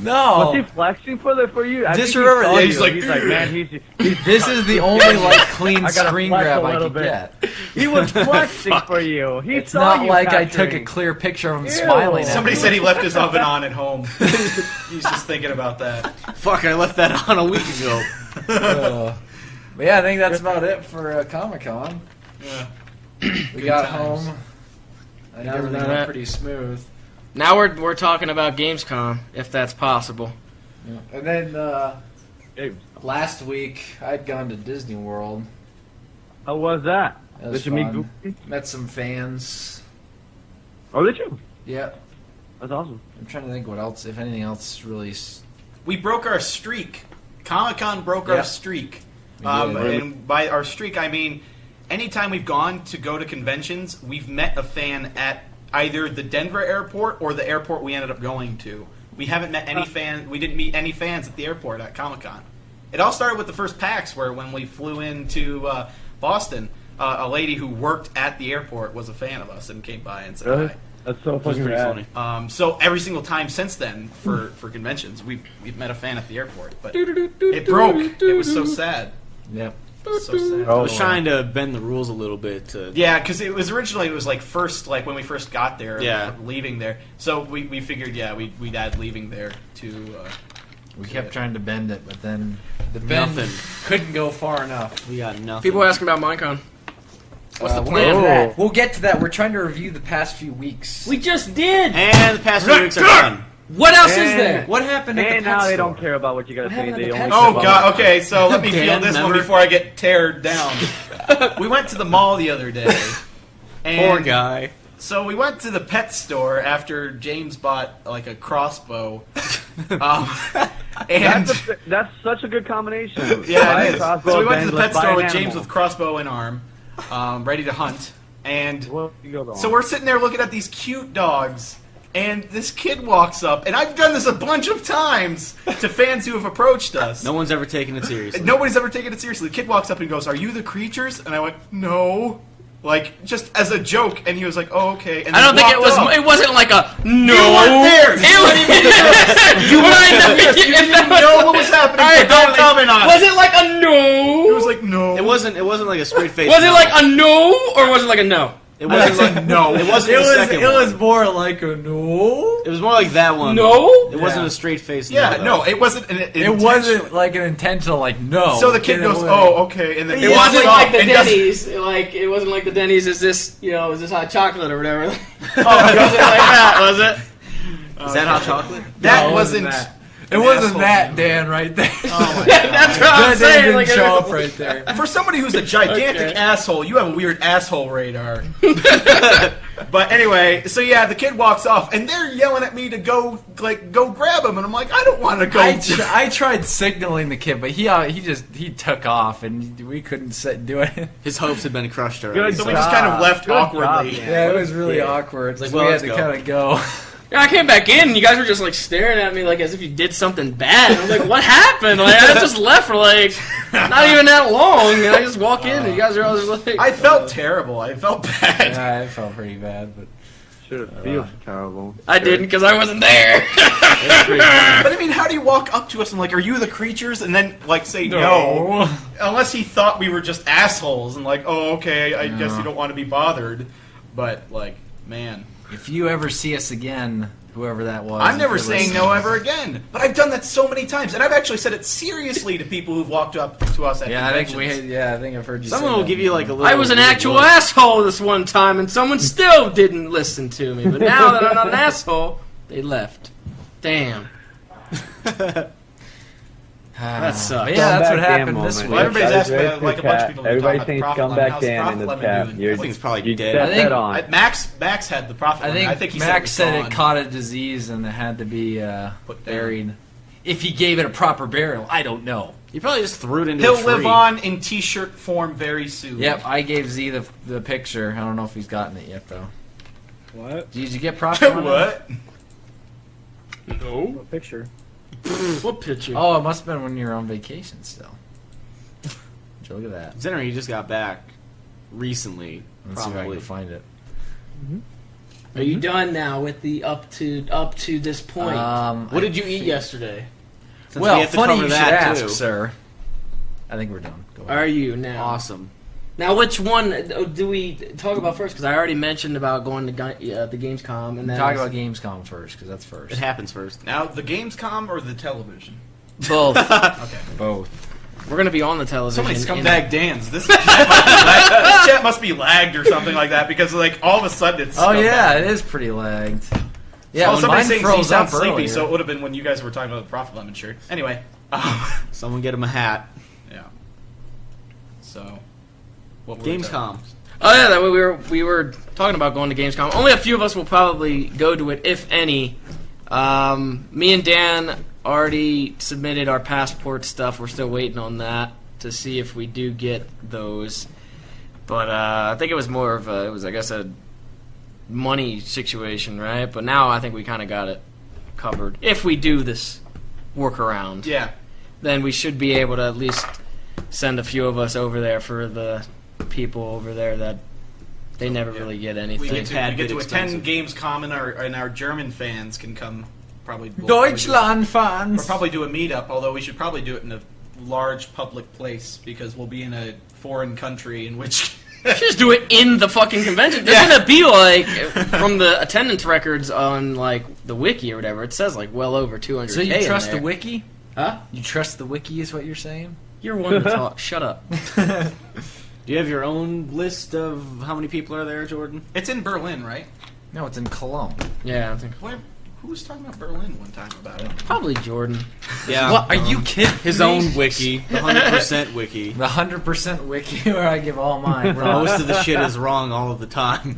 Speaker 1: No.
Speaker 3: Was he flexing for you? I
Speaker 1: Just
Speaker 3: think
Speaker 1: remember,
Speaker 3: saw
Speaker 1: yeah,
Speaker 3: you.
Speaker 2: he's
Speaker 3: like, man, he's
Speaker 1: This is the only like clean
Speaker 3: I gotta
Speaker 1: screen
Speaker 3: flex
Speaker 1: grab
Speaker 3: a
Speaker 1: I
Speaker 3: little
Speaker 1: could
Speaker 3: bit.
Speaker 1: get.
Speaker 3: He was flexing for you. He
Speaker 1: It's
Speaker 3: saw
Speaker 1: not
Speaker 3: you
Speaker 1: like I took a
Speaker 3: capturing.
Speaker 1: clear picture of him
Speaker 3: Ew.
Speaker 1: smiling at
Speaker 2: Somebody
Speaker 1: me.
Speaker 2: said he left his oven on at home. He's just thinking about that.
Speaker 9: Fuck! I left that on a week ago.
Speaker 1: But yeah, I think that's about it for Comic-Con.
Speaker 2: Yeah.
Speaker 1: We got
Speaker 2: times.
Speaker 1: home. I think
Speaker 4: That was
Speaker 1: everything
Speaker 4: about
Speaker 1: went
Speaker 4: it.
Speaker 1: pretty smooth.
Speaker 4: Now we're talking about Gamescom, if that's possible.
Speaker 1: And then last week I'd gone to Disney World.
Speaker 3: How was that?
Speaker 1: That was
Speaker 3: Did you meet
Speaker 1: fun.
Speaker 3: Goofy?
Speaker 1: Met some fans.
Speaker 3: Oh, did you?
Speaker 1: Yeah.
Speaker 3: That's awesome.
Speaker 1: I'm trying to think what else, if anything else really...
Speaker 2: We broke our streak. Comic-Con broke
Speaker 1: Yeah.
Speaker 2: our streak.
Speaker 1: We did.
Speaker 2: And by our streak, I mean anytime we've gone to go to conventions, we've met a fan at either the Denver airport or the airport we ended up going to. We haven't met any fan. We didn't meet any fans at the airport at Comic-Con. It all started with the first PAX, where when we flew into Boston, a lady who worked at the airport was a fan of us and came by and said
Speaker 3: Really?
Speaker 2: hi.
Speaker 3: That's so fucking
Speaker 9: pretty
Speaker 3: rad.
Speaker 9: funny.
Speaker 2: So every single time since then, for conventions, we've met a fan at the airport. But it broke. It was so sad.
Speaker 1: Yep.
Speaker 2: So sad.
Speaker 9: I was trying to bend the rules a little bit.
Speaker 2: Yeah, because it was originally like when we first got there,
Speaker 9: Yeah.
Speaker 2: leaving there. So we figured, we'd add leaving there to.
Speaker 1: We kept trying to bend it, but then the bend
Speaker 9: Nothing.
Speaker 1: couldn't go far enough.
Speaker 9: We got nothing.
Speaker 4: People asking about Minecon. What's the
Speaker 1: We'll
Speaker 4: plan?
Speaker 1: get to that. We'll get to that. We're trying to review the past few weeks.
Speaker 4: We just did.
Speaker 9: And the past few weeks are done.
Speaker 4: What else is
Speaker 3: And-
Speaker 4: there?
Speaker 1: What happened at the
Speaker 3: And
Speaker 1: pet
Speaker 3: now they
Speaker 1: store?
Speaker 3: don't care about what you gotta say.
Speaker 1: happened at
Speaker 3: They
Speaker 1: the
Speaker 3: only
Speaker 1: pet
Speaker 3: care
Speaker 2: Oh
Speaker 3: about
Speaker 2: god. Okay, so let me feel
Speaker 9: Dan,
Speaker 2: this one
Speaker 9: remember?
Speaker 2: before I get teared down. We went to the mall the other day. And
Speaker 9: Poor guy.
Speaker 2: So we went to the pet store after James bought like a crossbow. And
Speaker 3: That's such a good combination.
Speaker 2: yeah,
Speaker 3: Buy
Speaker 2: it
Speaker 3: a
Speaker 2: is.
Speaker 3: crossbow,
Speaker 2: So we went to
Speaker 3: bang,
Speaker 2: the
Speaker 3: let's
Speaker 2: pet
Speaker 3: buy
Speaker 2: store
Speaker 3: an
Speaker 2: with James
Speaker 3: animal.
Speaker 2: with crossbow in arm, ready to hunt. And
Speaker 3: Well, you go wrong.
Speaker 2: so we're sitting there looking at these cute dogs and this kid walks up, and I've done this a bunch of times to fans who have approached us.
Speaker 9: No one's ever taken it seriously.
Speaker 2: Nobody's ever taken it seriously. The kid walks up and goes, "Are you the creatures?" And I went, "No." Like, just as a joke, and he was like, "Oh, okay." And
Speaker 4: I don't think it was.
Speaker 2: up.
Speaker 4: It wasn't like a no.
Speaker 2: You weren't there.
Speaker 4: You
Speaker 2: You didn't even know what was happening. So don't comment on it.
Speaker 4: Was it like a no?
Speaker 2: It was like no.
Speaker 9: It wasn't like a straight face.
Speaker 4: Was it like a no, or was it like a no?
Speaker 9: It wasn't like
Speaker 2: no.
Speaker 9: It wasn't the second one.
Speaker 1: It was more like a no.
Speaker 9: It was more like that one.
Speaker 4: No?
Speaker 9: It wasn't a straight face.
Speaker 2: Yeah,
Speaker 9: no,
Speaker 2: it wasn't.
Speaker 1: It wasn't like an intentional like no.
Speaker 2: So the kid goes, "Oh, okay," and then
Speaker 4: It wasn't like the Denny's. Like it wasn't like the Denny's. Is this is this hot chocolate or whatever? It wasn't like that, was it?
Speaker 9: Is that hot chocolate?
Speaker 2: That wasn't.
Speaker 1: That. It wasn't that, Dan, right there.
Speaker 2: Oh my God.
Speaker 4: That's what I'm
Speaker 1: Good
Speaker 4: saying.
Speaker 1: didn't
Speaker 4: Like,
Speaker 1: show up right there.
Speaker 2: For somebody who's a gigantic asshole, you have a weird asshole radar. But anyway, so yeah, the kid walks off, and they're yelling at me to go grab him, and I'm like, I don't want to go.
Speaker 1: I tried signaling the kid, but he took off, and we couldn't do it.
Speaker 9: His hopes had been crushed already.
Speaker 3: Good
Speaker 2: So we just kind of left
Speaker 3: Good
Speaker 2: awkwardly.
Speaker 3: job,
Speaker 1: Yeah, it was really awkward.
Speaker 9: It's like,
Speaker 1: So
Speaker 9: well,
Speaker 1: we
Speaker 9: let's
Speaker 1: had to
Speaker 9: go.
Speaker 1: kind of go.
Speaker 4: Yeah, I came back in, and you guys were just like staring at me like as if you did something bad. And I was like, "What happened?" Like I just left for like not even that long, and I just walk in, and you guys are all just like,
Speaker 2: I felt terrible. I felt bad.
Speaker 1: Yeah, I felt pretty bad, but
Speaker 3: Should have feel terrible.
Speaker 4: I didn't because I wasn't there.
Speaker 2: But I mean, how do you walk up to us and like, "Are you the creatures?" and then like say no. Unless he thought we were just assholes and like, "Oh, okay, I guess you don't want to be bothered." But like, man.
Speaker 1: if you ever see us again, whoever that was,
Speaker 2: I'm never
Speaker 1: if you're
Speaker 2: saying
Speaker 1: listening-
Speaker 2: no ever again. But I've done that so many times, and I've actually said it seriously to people who've walked up to us at
Speaker 1: Yeah, I think
Speaker 2: conventions.
Speaker 1: I think I've heard you.
Speaker 9: Someone
Speaker 1: say
Speaker 9: will
Speaker 1: that.
Speaker 9: give you like a little.
Speaker 4: I was an actual
Speaker 9: look.
Speaker 4: asshole this one time, and someone still didn't listen to me. But now that I'm not an asshole, they left. Damn. That sucks.
Speaker 1: But yeah, that's what
Speaker 3: Scumbag
Speaker 1: happened
Speaker 3: Dan
Speaker 1: this
Speaker 3: moment.
Speaker 1: week.
Speaker 2: Well, everybody's
Speaker 3: That
Speaker 2: asked
Speaker 3: is
Speaker 2: me,
Speaker 3: very
Speaker 2: like a
Speaker 3: true,
Speaker 2: bunch of
Speaker 3: Cat.
Speaker 2: people to
Speaker 3: Everybody
Speaker 2: talk about
Speaker 3: saying
Speaker 2: Prophet
Speaker 3: scumbag
Speaker 2: Lemon. How's
Speaker 3: Dan
Speaker 2: Prophet
Speaker 3: in the
Speaker 2: Lemon
Speaker 3: chat.
Speaker 2: doing?
Speaker 3: You're-
Speaker 9: I think it's probably
Speaker 3: You
Speaker 9: dead.
Speaker 3: set
Speaker 1: I think-
Speaker 3: that on.
Speaker 2: Max had the Prophet Lemon.
Speaker 1: I
Speaker 2: I
Speaker 1: think,
Speaker 2: think he
Speaker 1: Max
Speaker 2: said
Speaker 1: said
Speaker 2: it
Speaker 1: it
Speaker 2: was
Speaker 1: caught a disease and it had to be
Speaker 2: Put down.
Speaker 1: buried. If he gave it a proper burial, I don't know.
Speaker 9: You probably just threw it into
Speaker 2: He'll
Speaker 9: a tree.
Speaker 2: live on in T-shirt form very soon.
Speaker 1: Yep, I gave Z the picture. I don't know if he's gotten it yet though.
Speaker 3: What?
Speaker 1: Did you get proper?
Speaker 2: What?
Speaker 3: What picture?
Speaker 4: What picture?
Speaker 1: Oh, it must have been when you were on vacation still. Did you look at that?
Speaker 9: Considering you just got back recently,
Speaker 1: Let's see if I
Speaker 9: probably.
Speaker 1: can find it.
Speaker 4: Are you done now with the up to this point? What did you eat yesterday?
Speaker 9: Since we
Speaker 1: Well,
Speaker 9: have to
Speaker 1: funny
Speaker 9: cover
Speaker 1: you should
Speaker 9: that,
Speaker 1: ask,
Speaker 9: too.
Speaker 1: sir. I think we're done. Go ahead.
Speaker 4: Are you now?
Speaker 9: Awesome.
Speaker 4: Now, which one do we talk about first? Because I already mentioned about going to the Gamescom, and then
Speaker 1: Talk about Gamescom first, because that's first.
Speaker 9: It happens first.
Speaker 2: Now the Gamescom or the television?
Speaker 1: Both.
Speaker 2: Okay.
Speaker 1: Both.
Speaker 4: we're gonna be on the television.
Speaker 2: So many
Speaker 4: in-
Speaker 2: scumbag Dans. This chat must be lagged or something like that because like all of a sudden it's.
Speaker 1: Oh
Speaker 2: scumbag.
Speaker 1: yeah, it is pretty lagged. Yeah,
Speaker 2: Oh,
Speaker 1: when
Speaker 2: somebody's
Speaker 1: mine
Speaker 2: saying he
Speaker 1: froze up
Speaker 2: sounds sleepy,
Speaker 1: earlier.
Speaker 2: so it would have been when you guys were talking about the Prophet Lemon shirt. Anyway,
Speaker 9: Someone get him a hat.
Speaker 2: yeah. So, what were
Speaker 9: Gamescom.
Speaker 4: Oh yeah, that we were talking about going to Gamescom. Only a few of us will probably go to it, if any. Me and Dan already submitted our passport stuff. We're still waiting on that to see if we do get those. But I think it was more of I guess a money situation, right? But now I think we kind of got it covered. If we do this workaround,
Speaker 2: Yeah.
Speaker 4: then we should be able to at least send a few of us over there for the people over there that they never really get anything.
Speaker 2: We get to attend
Speaker 9: expensive.
Speaker 2: Gamescom and our German fans can come probably.
Speaker 1: Deutschland fans.
Speaker 2: We'll probably do a meetup, although we should probably do it in a large public place because we'll be in a foreign country in which.
Speaker 4: Just do it in the fucking convention. There's gonna be like from the attendance records on like the wiki or whatever. It says like well over 200.
Speaker 1: So you trust the wiki?
Speaker 4: Huh?
Speaker 1: You trust the wiki is what you're saying?
Speaker 4: You're one to talk. Shut up.
Speaker 9: Do you have your own list of how many people are there, Jordan?
Speaker 2: It's in Berlin, right?
Speaker 1: No, it's in Cologne.
Speaker 4: Yeah, I think
Speaker 2: Who was talking about Berlin one time about it?
Speaker 4: probably Jordan.
Speaker 9: Yeah.
Speaker 1: What? Are you kidding?
Speaker 9: His
Speaker 1: me?
Speaker 9: own wiki. The 100% wiki.
Speaker 1: The 100% wiki where I give all mine.
Speaker 9: Where most of the shit is wrong all of the time.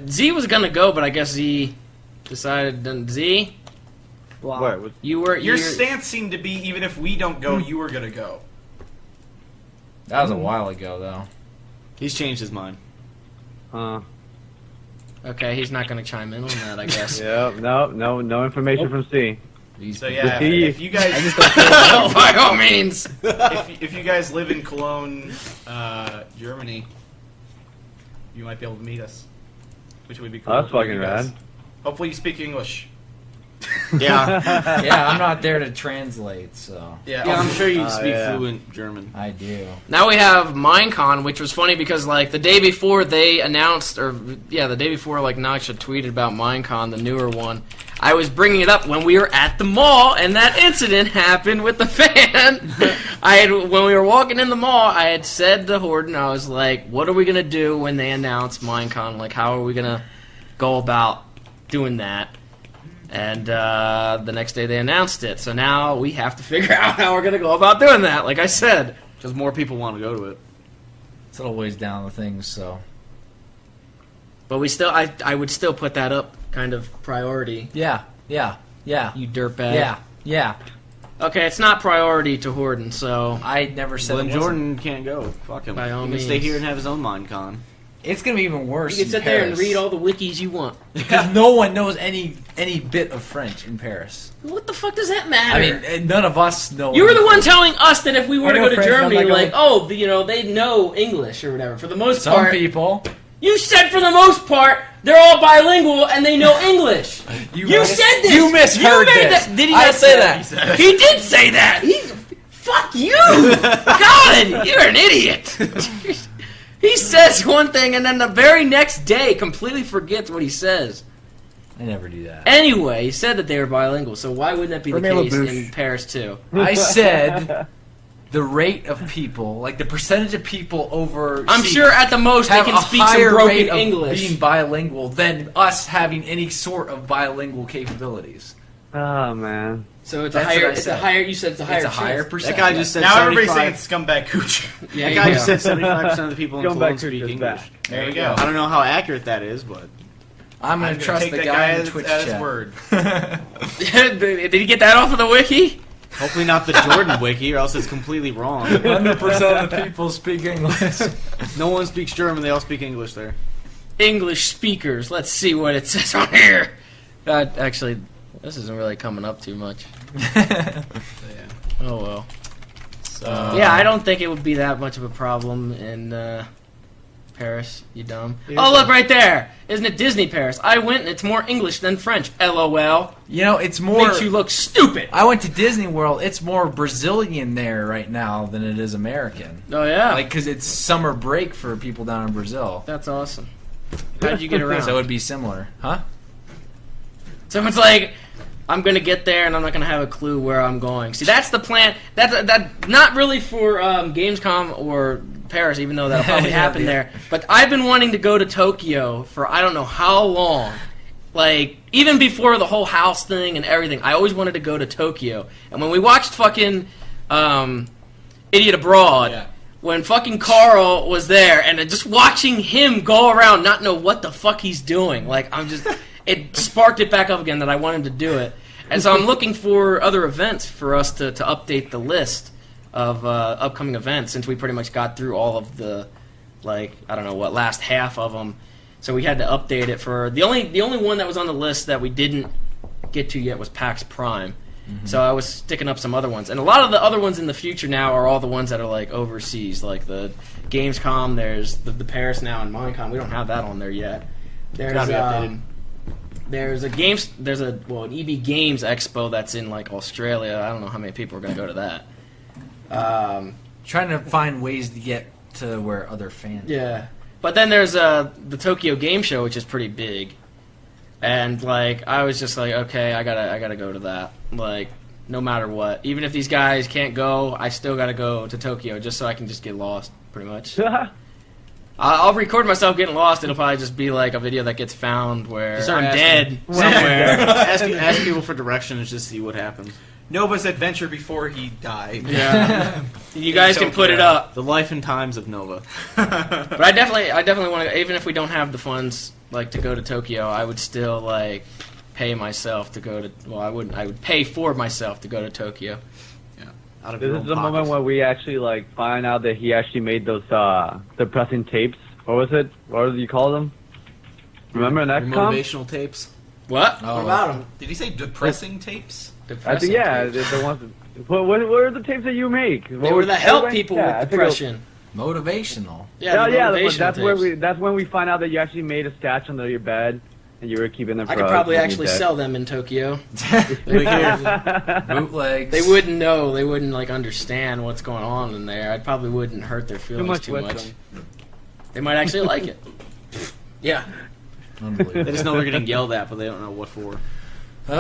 Speaker 4: Z was gonna go, but I guess Z decided. Z,
Speaker 3: What?
Speaker 4: you were
Speaker 2: Your
Speaker 4: you're-
Speaker 2: stance seemed to be even if we don't go, you were gonna go.
Speaker 1: That was a while ago, though.
Speaker 9: He's changed his mind.
Speaker 4: Okay, he's not going to chime in on that, I guess.
Speaker 3: Yeah, no information from C.
Speaker 2: So yeah, if you guys,
Speaker 4: by all means,
Speaker 2: if you guys live in Cologne, Germany, you might be able to meet us, which would be cool.
Speaker 3: Oh, that's fucking rad.
Speaker 2: Hopefully, you speak English.
Speaker 1: Yeah, yeah. I'm not there to translate, so
Speaker 2: Yeah,
Speaker 9: I'm sure you speak
Speaker 3: yeah.
Speaker 9: fluent German.
Speaker 1: I do.
Speaker 4: now we have Minecon, which was funny because like the day before they announced, or yeah, the day before like Naksha tweeted about Minecon, the newer one. I was bringing it up when we were at the mall, and that incident happened with the fan. When we were walking in the mall, I had said to Horden, I was like, "What are we gonna do when they announce Minecon? Like, how are we gonna go about doing that?" And the next day they announced it, so now we have to figure out how we're gonna go about doing that. Like I said,
Speaker 9: Because more people want to go to it.
Speaker 1: It's a little ways down the things, so.
Speaker 4: but we still, I would still put that up kind of priority.
Speaker 1: Yeah, yeah, yeah,
Speaker 4: You dirtbag.
Speaker 1: yeah, yeah.
Speaker 4: Okay, it's not priority to Horden, so
Speaker 1: I never said
Speaker 9: Well,
Speaker 1: it
Speaker 9: then
Speaker 1: wasn't.
Speaker 9: Jordan can't go. Fuck him.
Speaker 4: By all
Speaker 9: he can stay
Speaker 4: means.
Speaker 9: here and have his own Minecon.
Speaker 1: It's gonna be even worse.
Speaker 4: you can
Speaker 1: in
Speaker 4: sit there and
Speaker 1: Paris.
Speaker 4: read all the wikis you want.
Speaker 1: because no one knows any bit of French in Paris.
Speaker 4: What the fuck does that matter?
Speaker 1: I mean, none of us know.
Speaker 4: you were the
Speaker 1: anything.
Speaker 4: one telling us that if we were
Speaker 6: I
Speaker 4: to
Speaker 6: know
Speaker 4: go to
Speaker 6: French, I'm
Speaker 4: Germany,
Speaker 6: not
Speaker 4: like,
Speaker 6: going.
Speaker 4: they know English or whatever. For the most
Speaker 1: Some
Speaker 4: part,
Speaker 1: people.
Speaker 4: you said for the most part they're all bilingual and they know English. You said this.
Speaker 1: You misheard
Speaker 4: You made
Speaker 1: this.
Speaker 4: that. Did he
Speaker 1: I
Speaker 4: not
Speaker 1: say
Speaker 4: say
Speaker 1: that.
Speaker 4: He did say that. Fuck you, Colin. You're an idiot. He says one thing and then the very next day completely forgets what he says.
Speaker 1: I never do that.
Speaker 4: Anyway, he said that they were bilingual, so why wouldn't that be the
Speaker 6: Romeo
Speaker 4: case
Speaker 6: Bouche.
Speaker 4: in Paris too?
Speaker 1: I said the rate of people, like the percentage of people over.
Speaker 4: I'm sure at the most they
Speaker 1: have
Speaker 4: can
Speaker 1: a
Speaker 4: speak some
Speaker 1: higher
Speaker 4: broken
Speaker 1: rate of
Speaker 4: English.
Speaker 1: being bilingual than us having any sort of bilingual capabilities.
Speaker 3: Oh man.
Speaker 4: So it's
Speaker 1: That's
Speaker 4: a higher.
Speaker 1: what I
Speaker 4: It's
Speaker 1: said.
Speaker 4: a higher. You said it's a higher.
Speaker 1: It's a higher
Speaker 4: chance.
Speaker 1: percent.
Speaker 9: That guy just said
Speaker 2: now
Speaker 9: 75.
Speaker 2: everybody's saying it's scumbag cooch.
Speaker 4: Yeah,
Speaker 9: That guy
Speaker 4: yeah.
Speaker 9: just said 75% of the people in
Speaker 3: Scumbag
Speaker 9: Cologne
Speaker 3: Cooch
Speaker 9: speak
Speaker 3: is
Speaker 9: English.
Speaker 3: back.
Speaker 2: There you go.
Speaker 9: I don't know how accurate that is, but
Speaker 1: I'm gonna trust
Speaker 2: take
Speaker 1: the
Speaker 2: that
Speaker 1: guy in
Speaker 2: at
Speaker 1: the
Speaker 2: his-
Speaker 1: Twitch
Speaker 2: at his
Speaker 1: chat.
Speaker 2: word.
Speaker 4: Did he get that off of the wiki?
Speaker 9: hopefully not the Jordan wiki, or else it's completely wrong.
Speaker 1: 100% of the people speak English.
Speaker 9: No one speaks German; they all speak English there.
Speaker 4: English speakers. Let's see what it says on here. Actually, this isn't really coming up too much. Oh well. Yeah, I don't think it would be that much of a problem in Paris. You dumb. Oh, look right there! Isn't it Disney Paris? I went and it's more English than French. LOL.
Speaker 1: You know, it's more.
Speaker 4: Makes you look stupid.
Speaker 1: I went to Disney World. It's more Brazilian there right now than it is American.
Speaker 4: Oh yeah.
Speaker 1: Like, because it's summer break for people down in Brazil.
Speaker 4: That's awesome. How did you get around?
Speaker 1: So it would be similar, huh?
Speaker 4: So it's like, I'm gonna get there and I'm not gonna have a clue where I'm going. See, that's the plan. That's not really for Gamescom or Paris, even though that'll probably happen there. But I've been wanting to go to Tokyo for I don't know how long. Like, even before the whole house thing and everything, I always wanted to go to Tokyo. And when we watched fucking Idiot Abroad, when fucking Carl was there, and just watching him go around not know what the fuck he's doing, like, I'm just... It sparked it back up again that I wanted to do it. And so I'm looking for other events for us to update the list of upcoming events, since we pretty much got through all of the, like, I don't know what, last half of them. So we had to update it for... The only one that was on the list that we didn't get to yet was PAX Prime. Mm-hmm. So I was sticking up some other ones. And a lot of the other ones in the future now are all the ones that are, like, overseas. Like the Gamescom, there's the Paris now, and Minecon. We don't have that on there yet. There's
Speaker 9: Gotta be updated.
Speaker 4: There's an EB Games Expo that's in like Australia. I don't know how many people are going to go to that.
Speaker 1: Trying to find ways to get to where other fans.
Speaker 4: Yeah, but then there's the Tokyo Game Show, which is pretty big, and like I was just like, okay, I gotta go to that. Like, no matter what, even if these guys can't go, I still gotta go to Tokyo just so I can just get lost, pretty much. I'll record myself getting lost. It'll probably just be like a video that gets found where
Speaker 9: Just
Speaker 4: I'm
Speaker 9: start
Speaker 4: dead
Speaker 9: asking.
Speaker 4: somewhere.
Speaker 9: ask people for directions, just see what happens.
Speaker 2: Nova's adventure before he died.
Speaker 4: Yeah, you guys can put it up.
Speaker 9: The life and times of Nova.
Speaker 4: But I definitely want to. Even if we don't have the funds like to go to Tokyo, I would still like pay myself to go to. Well, I wouldn't. I would pay for myself to go to Tokyo.
Speaker 9: Out of
Speaker 3: This
Speaker 9: your
Speaker 3: is
Speaker 9: own
Speaker 3: the moment
Speaker 9: pockets.
Speaker 3: where we actually like find out that he actually made those depressing tapes. What was it? What do you call them? Remember
Speaker 9: Your
Speaker 3: XCOM?
Speaker 9: motivational tapes.
Speaker 4: What?
Speaker 1: Oh.
Speaker 4: What about them?
Speaker 2: Did he say depressing tapes?
Speaker 3: I think yeah, the ones. What are the tapes that you make?
Speaker 4: They were to help people with depression.
Speaker 1: Motivational.
Speaker 4: Yeah, the motivational
Speaker 3: that's where
Speaker 4: tapes.
Speaker 3: that's when we find out that you actually made a stash under your bed and you were keeping them.
Speaker 4: I
Speaker 3: for
Speaker 4: could probably
Speaker 3: when
Speaker 4: actually
Speaker 3: you're dead.
Speaker 4: sell them in Tokyo.
Speaker 1: Bootlegs.
Speaker 4: They wouldn't know. They wouldn't like understand what's going on in there. I probably wouldn't hurt their feelings too much. They might actually like it. Yeah.
Speaker 1: Unbelievable.
Speaker 9: They just know they're getting yelled at, but they don't know what for.
Speaker 4: But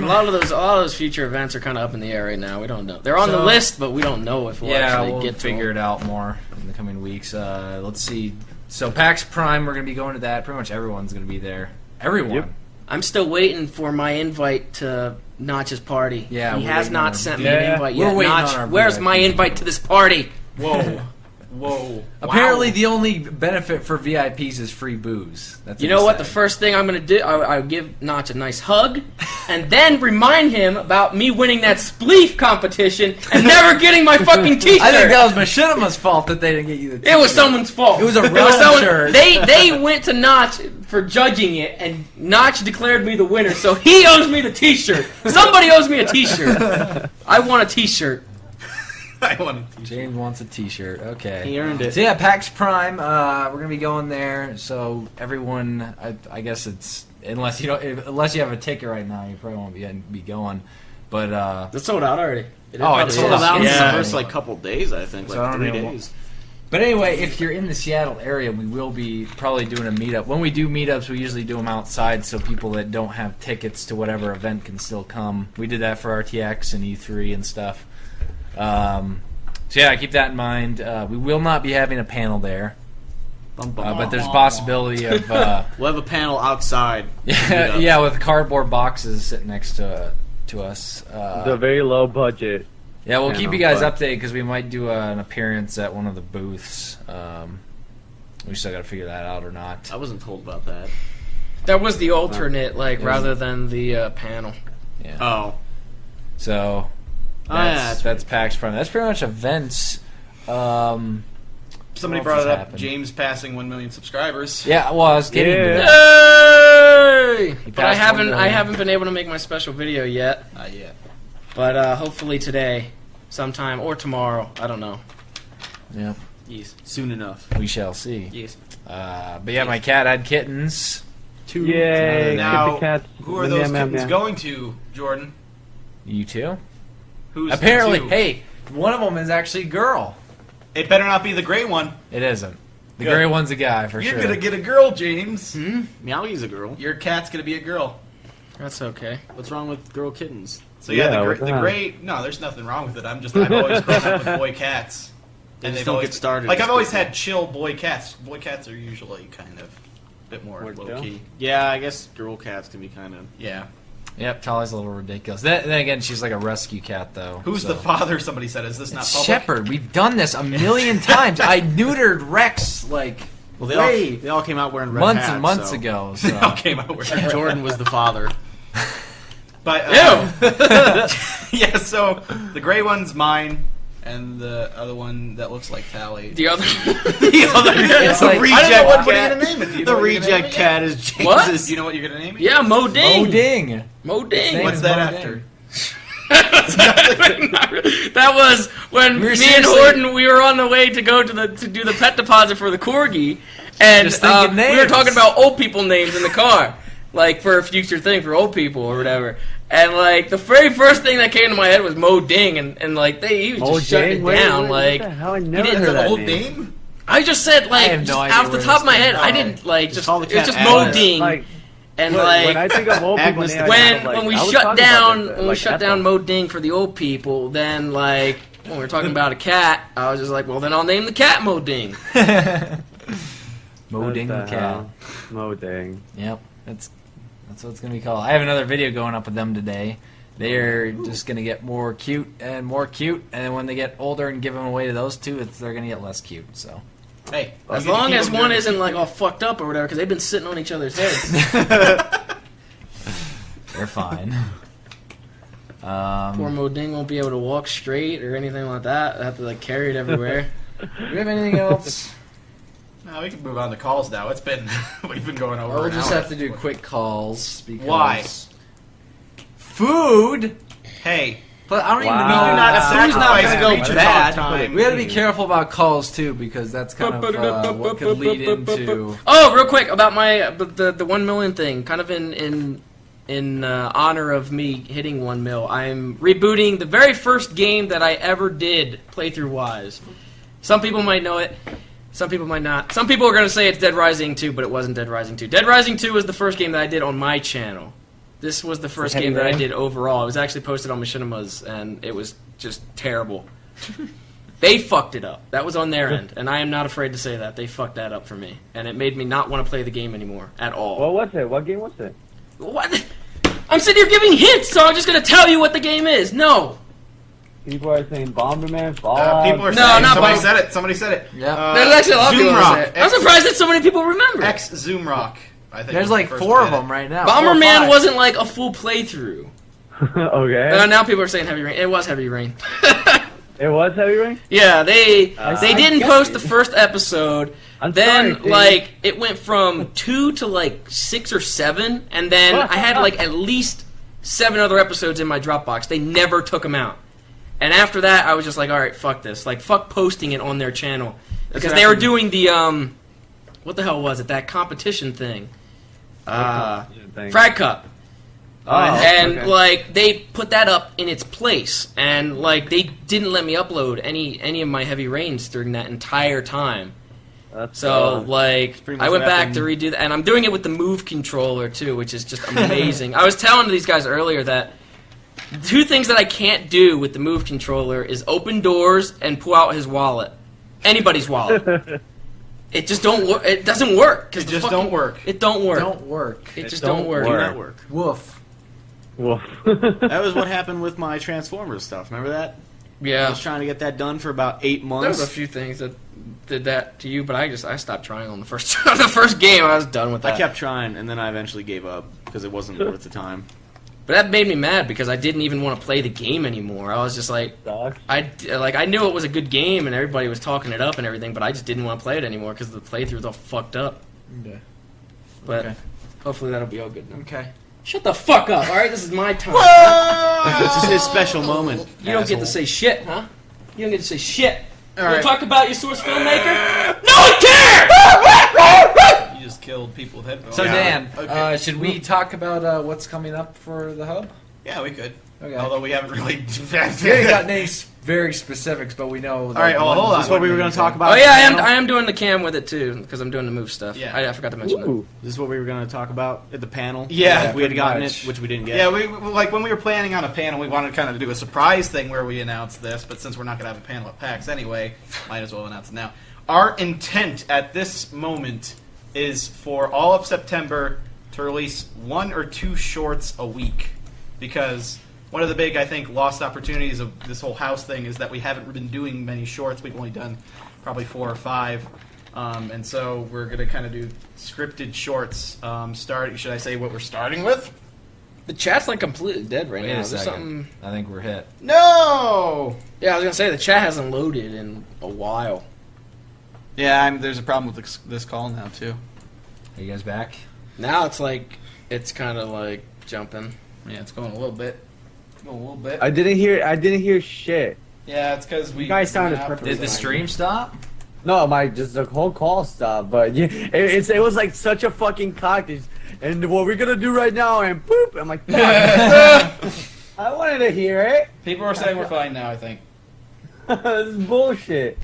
Speaker 4: a lot of those future events are kind of up in the air right now. We don't know. They're on the list, but we don't know if we'll actually
Speaker 1: we'll
Speaker 4: get to
Speaker 1: figure
Speaker 4: them.
Speaker 1: it out more in the coming weeks. Let's see. So PAX Prime, we're going to be going to that. Pretty much everyone's going to be there. Everyone.
Speaker 3: Yep.
Speaker 4: I'm still waiting for my invite to Notch's party.
Speaker 1: Yeah,
Speaker 4: he
Speaker 1: we're
Speaker 4: has
Speaker 1: waiting on
Speaker 4: not
Speaker 1: him.
Speaker 4: sent me
Speaker 3: Yeah.
Speaker 4: an invite
Speaker 1: We're
Speaker 4: yet.
Speaker 1: waiting
Speaker 4: Notch,
Speaker 1: on our
Speaker 4: where's
Speaker 1: VIP.
Speaker 4: my invite to this party?
Speaker 2: Whoa. Whoa.
Speaker 1: Apparently, the only benefit for VIPs is free booze. That's
Speaker 4: You know what? The
Speaker 1: say.
Speaker 4: first thing I'm going to do, I'll give Notch a nice hug, and then remind him about me winning that spleef competition and never getting my fucking T-shirt.
Speaker 1: I think that was Machinima's fault that they didn't get you the
Speaker 4: It was someone's fault.
Speaker 1: It was a real shirt.
Speaker 4: They went to Notch for judging it, and Notch declared me the winner, so he owes me the T-shirt. Somebody owes me a T-shirt. I want a T-shirt.
Speaker 2: I want to.
Speaker 1: James wants a T-shirt. Okay.
Speaker 9: He earned it.
Speaker 1: So yeah, PAX Prime. We're gonna be going there. So everyone, I guess it's unless you have a ticket right now, you probably won't be going. But
Speaker 4: It's sold out already.
Speaker 1: it's
Speaker 9: It's sold out in the
Speaker 1: Yeah.
Speaker 9: first like couple days, I think,
Speaker 1: So I
Speaker 9: like
Speaker 1: don't
Speaker 9: 3
Speaker 1: know.
Speaker 9: days.
Speaker 1: But anyway, if you're in the Seattle area, we will be probably doing a meetup. When we do meetups, we usually do them outside so people that don't have tickets to whatever event can still come. We did that for RTX and E3 and stuff. So yeah, keep that in mind. We will not be having a panel there, but there's a possibility of
Speaker 9: We'll have a panel outside.
Speaker 1: yeah, with cardboard boxes sitting next to us.
Speaker 3: The very low budget.
Speaker 1: Yeah, we'll
Speaker 3: panel,
Speaker 1: keep you guys
Speaker 3: but-
Speaker 1: updated because we might do an appearance at one of the booths. We still got to figure that out or not.
Speaker 9: I wasn't told about that.
Speaker 4: That was the alternate, rather than the panel.
Speaker 1: Yeah.
Speaker 9: Oh.
Speaker 1: So that's PAX Prime. That's pretty much events.
Speaker 2: Somebody
Speaker 1: What
Speaker 2: brought
Speaker 1: else
Speaker 2: it
Speaker 1: has
Speaker 2: up.
Speaker 1: happened?
Speaker 2: James passing 1 million subscribers.
Speaker 1: Yeah, well, I was getting to
Speaker 3: Yeah.
Speaker 1: that.
Speaker 4: Hey! But I haven't been able to make my special video yet.
Speaker 2: Not yet.
Speaker 4: But hopefully today, sometime, or tomorrow. I don't know.
Speaker 1: Yeah,
Speaker 9: Yes. Soon enough.
Speaker 1: we shall see.
Speaker 9: Yes.
Speaker 1: But yeah, my cat had kittens.
Speaker 3: Yay!
Speaker 2: Now,
Speaker 3: Kitty cats.
Speaker 2: who are those
Speaker 3: Meow, meow,
Speaker 2: kittens
Speaker 3: meow.
Speaker 2: going to, Jordan?
Speaker 1: You too?
Speaker 2: Who's
Speaker 1: Apparently,
Speaker 2: the two?
Speaker 1: hey, one of them is actually a girl.
Speaker 2: It better not be the gray one.
Speaker 1: It isn't. The
Speaker 2: Good.
Speaker 1: gray one's a guy for
Speaker 2: You're
Speaker 1: sure.
Speaker 2: gonna get a girl, James.
Speaker 9: Meowie's a girl.
Speaker 2: Your cat's gonna be a girl.
Speaker 4: That's okay.
Speaker 9: What's wrong with girl kittens?
Speaker 2: So yeah,
Speaker 3: Yeah, what's
Speaker 2: the
Speaker 3: that?
Speaker 2: gray. No, there's nothing wrong with it. I've always grown up with boy cats.
Speaker 9: They just
Speaker 2: they've
Speaker 9: don't
Speaker 2: always,
Speaker 9: get started
Speaker 2: Like
Speaker 9: as
Speaker 2: I've always
Speaker 9: quickly.
Speaker 2: had chill boy cats. Boy cats are usually kind of a bit more low
Speaker 3: chill?
Speaker 2: key.
Speaker 9: Yeah, I guess girl cats can be kind of.
Speaker 2: Yeah.
Speaker 1: Yep, Tally's a little ridiculous. Then again, she's like a rescue cat, though.
Speaker 2: Who's
Speaker 1: so.
Speaker 2: the father? Somebody said, "Is this not
Speaker 1: It's
Speaker 2: public?"
Speaker 1: Shepherd. We've done this a million times. I neutered Rex like
Speaker 9: Well, they all came out wearing red
Speaker 1: months
Speaker 9: hats,
Speaker 1: and months
Speaker 9: so.
Speaker 1: ago.
Speaker 2: They all
Speaker 1: So.
Speaker 2: came out with
Speaker 9: Jordan was the father.
Speaker 2: But yeah, so the gray one's mine, and the other one that looks like Tally.
Speaker 4: The other.
Speaker 2: The other,
Speaker 1: It's like-
Speaker 2: I don't know what you're
Speaker 9: cat.
Speaker 2: gonna name it. Do you
Speaker 9: The
Speaker 2: know what you're gonna name
Speaker 9: reject
Speaker 2: it
Speaker 9: cat
Speaker 2: yet?
Speaker 9: is James's.
Speaker 4: What?
Speaker 2: Do you know what you're gonna name it?
Speaker 4: Yeah, Mo Ding.
Speaker 1: Oh ding!
Speaker 4: Mo Ding.
Speaker 1: Name
Speaker 2: What's
Speaker 1: is
Speaker 2: that
Speaker 1: Mo
Speaker 2: after?
Speaker 1: Ding.
Speaker 4: That was when
Speaker 1: We were
Speaker 4: me and
Speaker 1: seriously-
Speaker 4: Horton we were on the way to go to do the pet deposit for the corgi, and
Speaker 1: Just thinking
Speaker 4: we were
Speaker 1: names.
Speaker 4: talking about old people names in the car, like for a future thing for old people or whatever. And like the very first thing that came to my head was Mo Ding, and like he was
Speaker 3: Mo
Speaker 4: just shutting
Speaker 3: Ding?
Speaker 4: it
Speaker 3: Wait,
Speaker 4: down.
Speaker 3: what
Speaker 4: Like
Speaker 3: the hell? I
Speaker 4: he
Speaker 3: never
Speaker 4: didn't
Speaker 3: heard
Speaker 2: That's
Speaker 3: that
Speaker 2: an old
Speaker 3: name.
Speaker 2: name.
Speaker 4: I just said like
Speaker 1: have no
Speaker 4: just
Speaker 1: idea
Speaker 4: off the
Speaker 1: where
Speaker 4: top of my
Speaker 1: this
Speaker 4: head.
Speaker 1: came
Speaker 4: I
Speaker 1: from.
Speaker 4: didn't like just
Speaker 9: call the
Speaker 4: it's
Speaker 9: cat
Speaker 4: just
Speaker 9: Agnes.
Speaker 4: Mo Ding,
Speaker 3: Like,
Speaker 4: and
Speaker 3: when
Speaker 4: like
Speaker 3: I think of old people,
Speaker 9: Agnes
Speaker 3: names,
Speaker 9: the
Speaker 3: I
Speaker 9: cat.
Speaker 3: think of,
Speaker 4: when we
Speaker 3: I was
Speaker 4: shut
Speaker 3: talking about
Speaker 4: down
Speaker 3: this,
Speaker 4: when we
Speaker 3: like,
Speaker 4: shut
Speaker 3: Ethel.
Speaker 4: down Mo Ding for the old people, then like when we were talking about a cat, I was just like, well then I'll name the cat Mo Ding.
Speaker 1: Mo
Speaker 3: What
Speaker 1: Ding the cat.
Speaker 3: hell? Mo Ding.
Speaker 1: Yep, that's what it's gonna be called. I have another video going up with them today. They're just gonna get more cute, and then when they get older and give them away to those two, they're gonna get less cute. So
Speaker 2: Hey,
Speaker 4: As
Speaker 2: you get to
Speaker 4: long
Speaker 2: keep
Speaker 4: as
Speaker 2: them
Speaker 4: one
Speaker 2: doing-
Speaker 4: isn't like all fucked up or whatever, because they've been sitting on each other's heads.
Speaker 1: they're fine.
Speaker 4: Poor Mo Ding won't be able to walk straight or anything like that. I have to like carry it everywhere.
Speaker 1: Do we have anything else?
Speaker 2: No, we can move on to calls now. It's been we've been going over.
Speaker 1: We'll
Speaker 2: an
Speaker 1: just
Speaker 2: hour.
Speaker 1: have to do quick calls because
Speaker 2: Why?
Speaker 1: Food.
Speaker 2: Hey,
Speaker 1: But I don't even
Speaker 2: we
Speaker 1: know.
Speaker 2: do not
Speaker 1: Food's not
Speaker 2: sacrifice
Speaker 1: gonna go
Speaker 2: creature
Speaker 1: bad.
Speaker 2: talk time.
Speaker 1: We got to be careful about calls too because that's kind of what could lead into.
Speaker 4: Oh, real quick about my the 1 million thing. Kind of in honor of me hitting 1 mil, I'm rebooting the very first game that I ever did playthrough wise. Some people might know it. Some people might not. Some people are going to say it's Dead Rising 2, but it wasn't Dead Rising 2. Dead Rising 2 was the first game that I did on my channel. This was the first game that I did overall. It was actually posted on Machinima's, and it was just terrible. They fucked it up. That was on their end, and I am not afraid to say that. They fucked that up for me, and it made me not want to play the game anymore at all.
Speaker 3: What was it? What game was it?
Speaker 4: What? I'm sitting here giving hints, so I'm just going to tell you what the game is. No.
Speaker 3: People are saying Bomberman, Fallout.
Speaker 2: people are
Speaker 4: No,
Speaker 2: saying
Speaker 4: not
Speaker 2: somebody
Speaker 4: Bomb-
Speaker 2: said it. Somebody said it.
Speaker 1: Yeah.
Speaker 4: There's actually a lot of people that
Speaker 2: Zoomrock.
Speaker 4: say it. I'm surprised that so many people remember.
Speaker 2: X Zoomrock. I think
Speaker 1: There's
Speaker 2: was the
Speaker 1: like
Speaker 2: first
Speaker 1: 4 of
Speaker 2: planet.
Speaker 1: them right now.
Speaker 4: Bomberman
Speaker 1: 4 or 5.
Speaker 4: wasn't like a full playthrough.
Speaker 3: Okay.
Speaker 4: Now people are saying Heavy Rain. It was Heavy Rain.
Speaker 3: It was Heavy Rain?
Speaker 4: Yeah, they
Speaker 3: I
Speaker 4: didn't
Speaker 3: get
Speaker 4: post
Speaker 3: you.
Speaker 4: the first episode.
Speaker 3: I'm
Speaker 4: Then
Speaker 3: sorry, dude.
Speaker 4: like it went from 2 to like 6 or 7, and then I had like at least 7 other episodes in my Dropbox. They never took them out. And after that, I was just like, all right, fuck this. Like, fuck posting it on their channel because they were doing the what the hell was it? That competition thing, Frag Cup. And
Speaker 3: okay.
Speaker 4: like they put that up in its place, and like they didn't let me upload any of my Heavy Rains during that entire time. So like
Speaker 9: pretty much
Speaker 4: I went
Speaker 9: what
Speaker 4: back
Speaker 9: happened.
Speaker 4: to redo that, and I'm doing it with the Move controller too, which is just amazing. I was telling these guys earlier that 2 things that I can't do with the Move controller is open doors and pull out his wallet, anybody's wallet. It just don't work. It doesn't work.
Speaker 2: It just don't work.
Speaker 4: It don't work.
Speaker 1: Don't work.
Speaker 4: It just don't work.
Speaker 9: Do not work.
Speaker 1: Woof.
Speaker 3: Woof.
Speaker 9: That was what happened with my Transformers stuff. Remember that? I
Speaker 4: Yeah.
Speaker 9: was trying to get that done for about 8 months.
Speaker 4: There was a few things that did that to you, but I stopped trying on the first the first game. I was done with that.
Speaker 9: I kept trying, and then I eventually gave up because it wasn't worth the time.
Speaker 4: But that made me mad because I didn't even want to play the game anymore. I was just like, I knew it was a good game and everybody was talking it up and everything, but I just didn't want to play it anymore because the playthrough was all fucked up.
Speaker 1: Okay.
Speaker 4: But
Speaker 1: Okay.
Speaker 4: hopefully that'll be all good now.
Speaker 1: Okay.
Speaker 4: Shut the fuck up! All right, this is my time.
Speaker 9: This is his special moment.
Speaker 4: You don't get to say shit, huh? You don't get to say shit. You
Speaker 2: right.
Speaker 4: want to talk about your source filmmaker? No one cares!
Speaker 2: You just killed people with headphones.
Speaker 1: So Dan,
Speaker 2: Okay.
Speaker 1: should we talk about what's coming up for the hub?
Speaker 2: Yeah, we could.
Speaker 1: Okay.
Speaker 2: Although we haven't really.
Speaker 1: We haven't gotten any very specifics, but we know.
Speaker 2: All right, well, hold on.
Speaker 9: This is what we were going to talk about.
Speaker 4: Oh yeah,
Speaker 9: at the
Speaker 4: I
Speaker 9: panel.
Speaker 4: am doing the cam with it too because I'm doing the move stuff.
Speaker 2: Yeah.
Speaker 4: I forgot to mention that.
Speaker 9: This is what we were going to talk about at the panel.
Speaker 2: Yeah,
Speaker 9: if we had
Speaker 1: pretty
Speaker 9: gotten
Speaker 1: much.
Speaker 9: it, which we didn't get.
Speaker 2: Yeah, we like when we were planning on a panel, we wanted to kind of do a surprise thing where we announce this, but since we're not going to have a panel at PAX anyway, might as well announce it now. Our intent at this moment is for all of September to release 1 or 2 shorts a week, because one of the big, I think, lost opportunities of this whole house thing is that we haven't been doing many shorts. We've only done probably 4 or 5. And so we're going to kind of do scripted shorts. Should I say what we're starting with?
Speaker 4: The chat's like completely dead right
Speaker 1: Wait
Speaker 4: now.
Speaker 1: a
Speaker 4: Is there
Speaker 1: second.
Speaker 4: something?
Speaker 1: I think we're hit.
Speaker 2: No!
Speaker 4: Yeah, I was gonna say the chat hasn't loaded in a while.
Speaker 2: Yeah, there's a problem with this call now, too.
Speaker 1: Are you guys back?
Speaker 4: Now it's like it's kind of like jumping.
Speaker 2: Yeah, it's going a little bit. Going a little bit.
Speaker 3: I didn't hear shit.
Speaker 2: Yeah, it's because we...
Speaker 6: You guys sounded
Speaker 2: went out
Speaker 6: perfect.
Speaker 2: for
Speaker 1: Did the
Speaker 2: time.
Speaker 1: stream stop?
Speaker 3: No, just the whole call stopped. But yeah, it was like such a fucking cock. And what we're gonna do right now, and boop. I'm like, fuck. I wanted to hear it.
Speaker 2: People are saying we're fine now, I think.
Speaker 3: This is bullshit.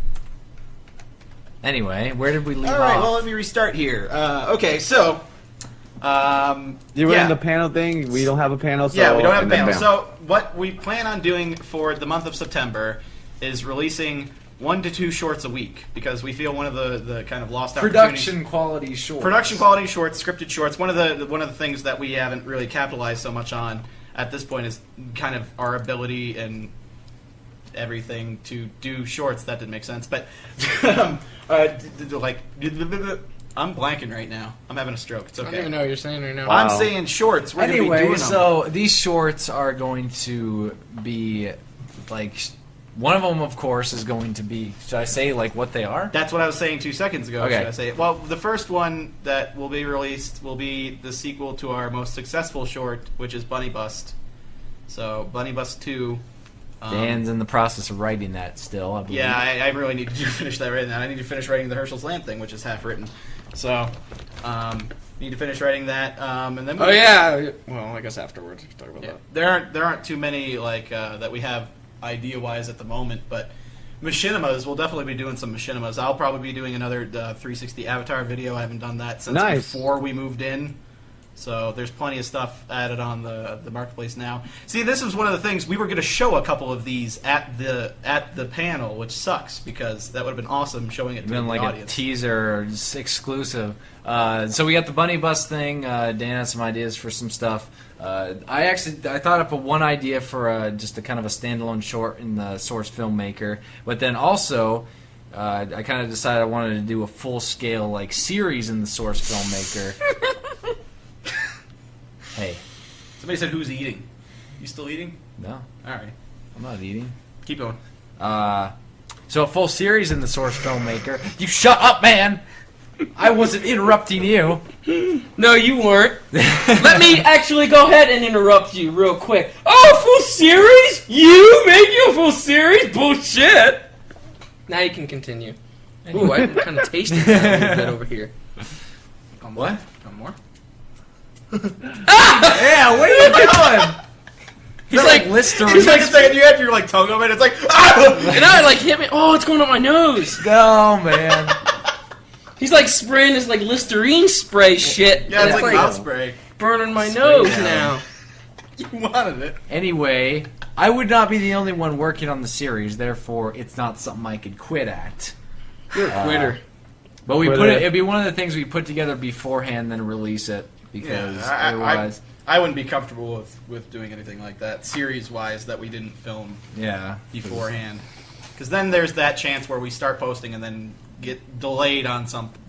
Speaker 1: Anyway, where did we leave
Speaker 2: All right,
Speaker 1: off?
Speaker 2: well, let me restart here. Okay, so...
Speaker 3: You were
Speaker 2: yeah.
Speaker 3: in the panel thing. We don't have a panel. So,
Speaker 2: Yeah, we don't have a
Speaker 3: and then
Speaker 2: panel.
Speaker 3: bam.
Speaker 2: So what we plan on doing for the month of September is releasing 1 to 2 shorts a week, because we feel one of the kind of lost opportunities.
Speaker 1: Production quality shorts.
Speaker 2: Production quality shorts, scripted shorts. One of the things that we haven't really capitalized so much on at this point is kind of our ability and everything to do shorts. That didn't make sense, but like I'm blanking right now. I'm having a stroke. It's
Speaker 4: I don't
Speaker 2: okay.
Speaker 4: even know what you're saying right now.
Speaker 2: I'm saying shorts. We're gonna be
Speaker 1: Anyway,
Speaker 2: doing them.
Speaker 1: so these shorts are going to be like one of them, of course, is going to be. Should I say like what they are?
Speaker 2: That's what I was saying 2 seconds ago.
Speaker 1: Okay.
Speaker 2: Should I say? Well, the first one that will be released will be the sequel to our most successful short, which is Bunny Bust. So Bunny Bust 2.
Speaker 1: Dan's in the process of writing that still. I believe.
Speaker 2: Yeah, I really need to finish that writing. I need to finish writing the Herschel's Land thing, which is half written. So, need to finish writing that, and then.
Speaker 4: Oh yeah. Well, I guess afterwards we can talk about that.
Speaker 2: There aren't too many like that we have idea wise at the moment, but machinimas, we'll definitely be doing some machinimas. I'll probably be doing another 360 Avatar video. I haven't done that since before we moved in. So there's plenty of stuff added on the marketplace now. See, this is one of the things we were going to show a couple of these at the panel, which sucks because that would have been awesome showing it to the
Speaker 1: like
Speaker 2: audience.
Speaker 1: A teaser, just exclusive. So we got the Bunny Bus thing. Dan had some ideas for some stuff. I thought up one idea for just a kind of a standalone short in the Source Filmmaker, but then also. I kind of decided I wanted to do a full-scale like series in the Source Filmmaker. Hey.
Speaker 2: Somebody said, who's eating? You still eating?
Speaker 1: No.
Speaker 2: All right.
Speaker 1: I'm not eating.
Speaker 2: Keep going.
Speaker 1: So a full series in the Source Filmmaker. You shut up, man! I wasn't interrupting you.
Speaker 4: No, you weren't. Let me actually go ahead and interrupt you real quick. Oh, full series? You making a full series? Bullshit! Now you can continue. Ooh, I'm kind of tasting that a little bit over here.
Speaker 2: What? More?
Speaker 1: Yeah, where are you going?
Speaker 4: He's like
Speaker 1: Listerine.
Speaker 2: He's like a second you had your like tongue over it. It's like
Speaker 4: and now it like hit me. Oh, it's going up my nose.
Speaker 1: No, man.
Speaker 4: He's like spraying this like Listerine spray shit.
Speaker 2: Yeah, it's like mouth spray.
Speaker 4: Burning my nose now.
Speaker 2: You wanted it.
Speaker 1: Anyway, I would not be the only one working on the series. Therefore, it's not something I could quit at.
Speaker 4: You're a quitter.
Speaker 1: But we put it. It'd be one of the things we put together beforehand, then release it because otherwise.
Speaker 2: I wouldn't be comfortable with doing anything like that, series-wise, that we didn't film beforehand. Because then there's that chance where we start posting and then get delayed on something.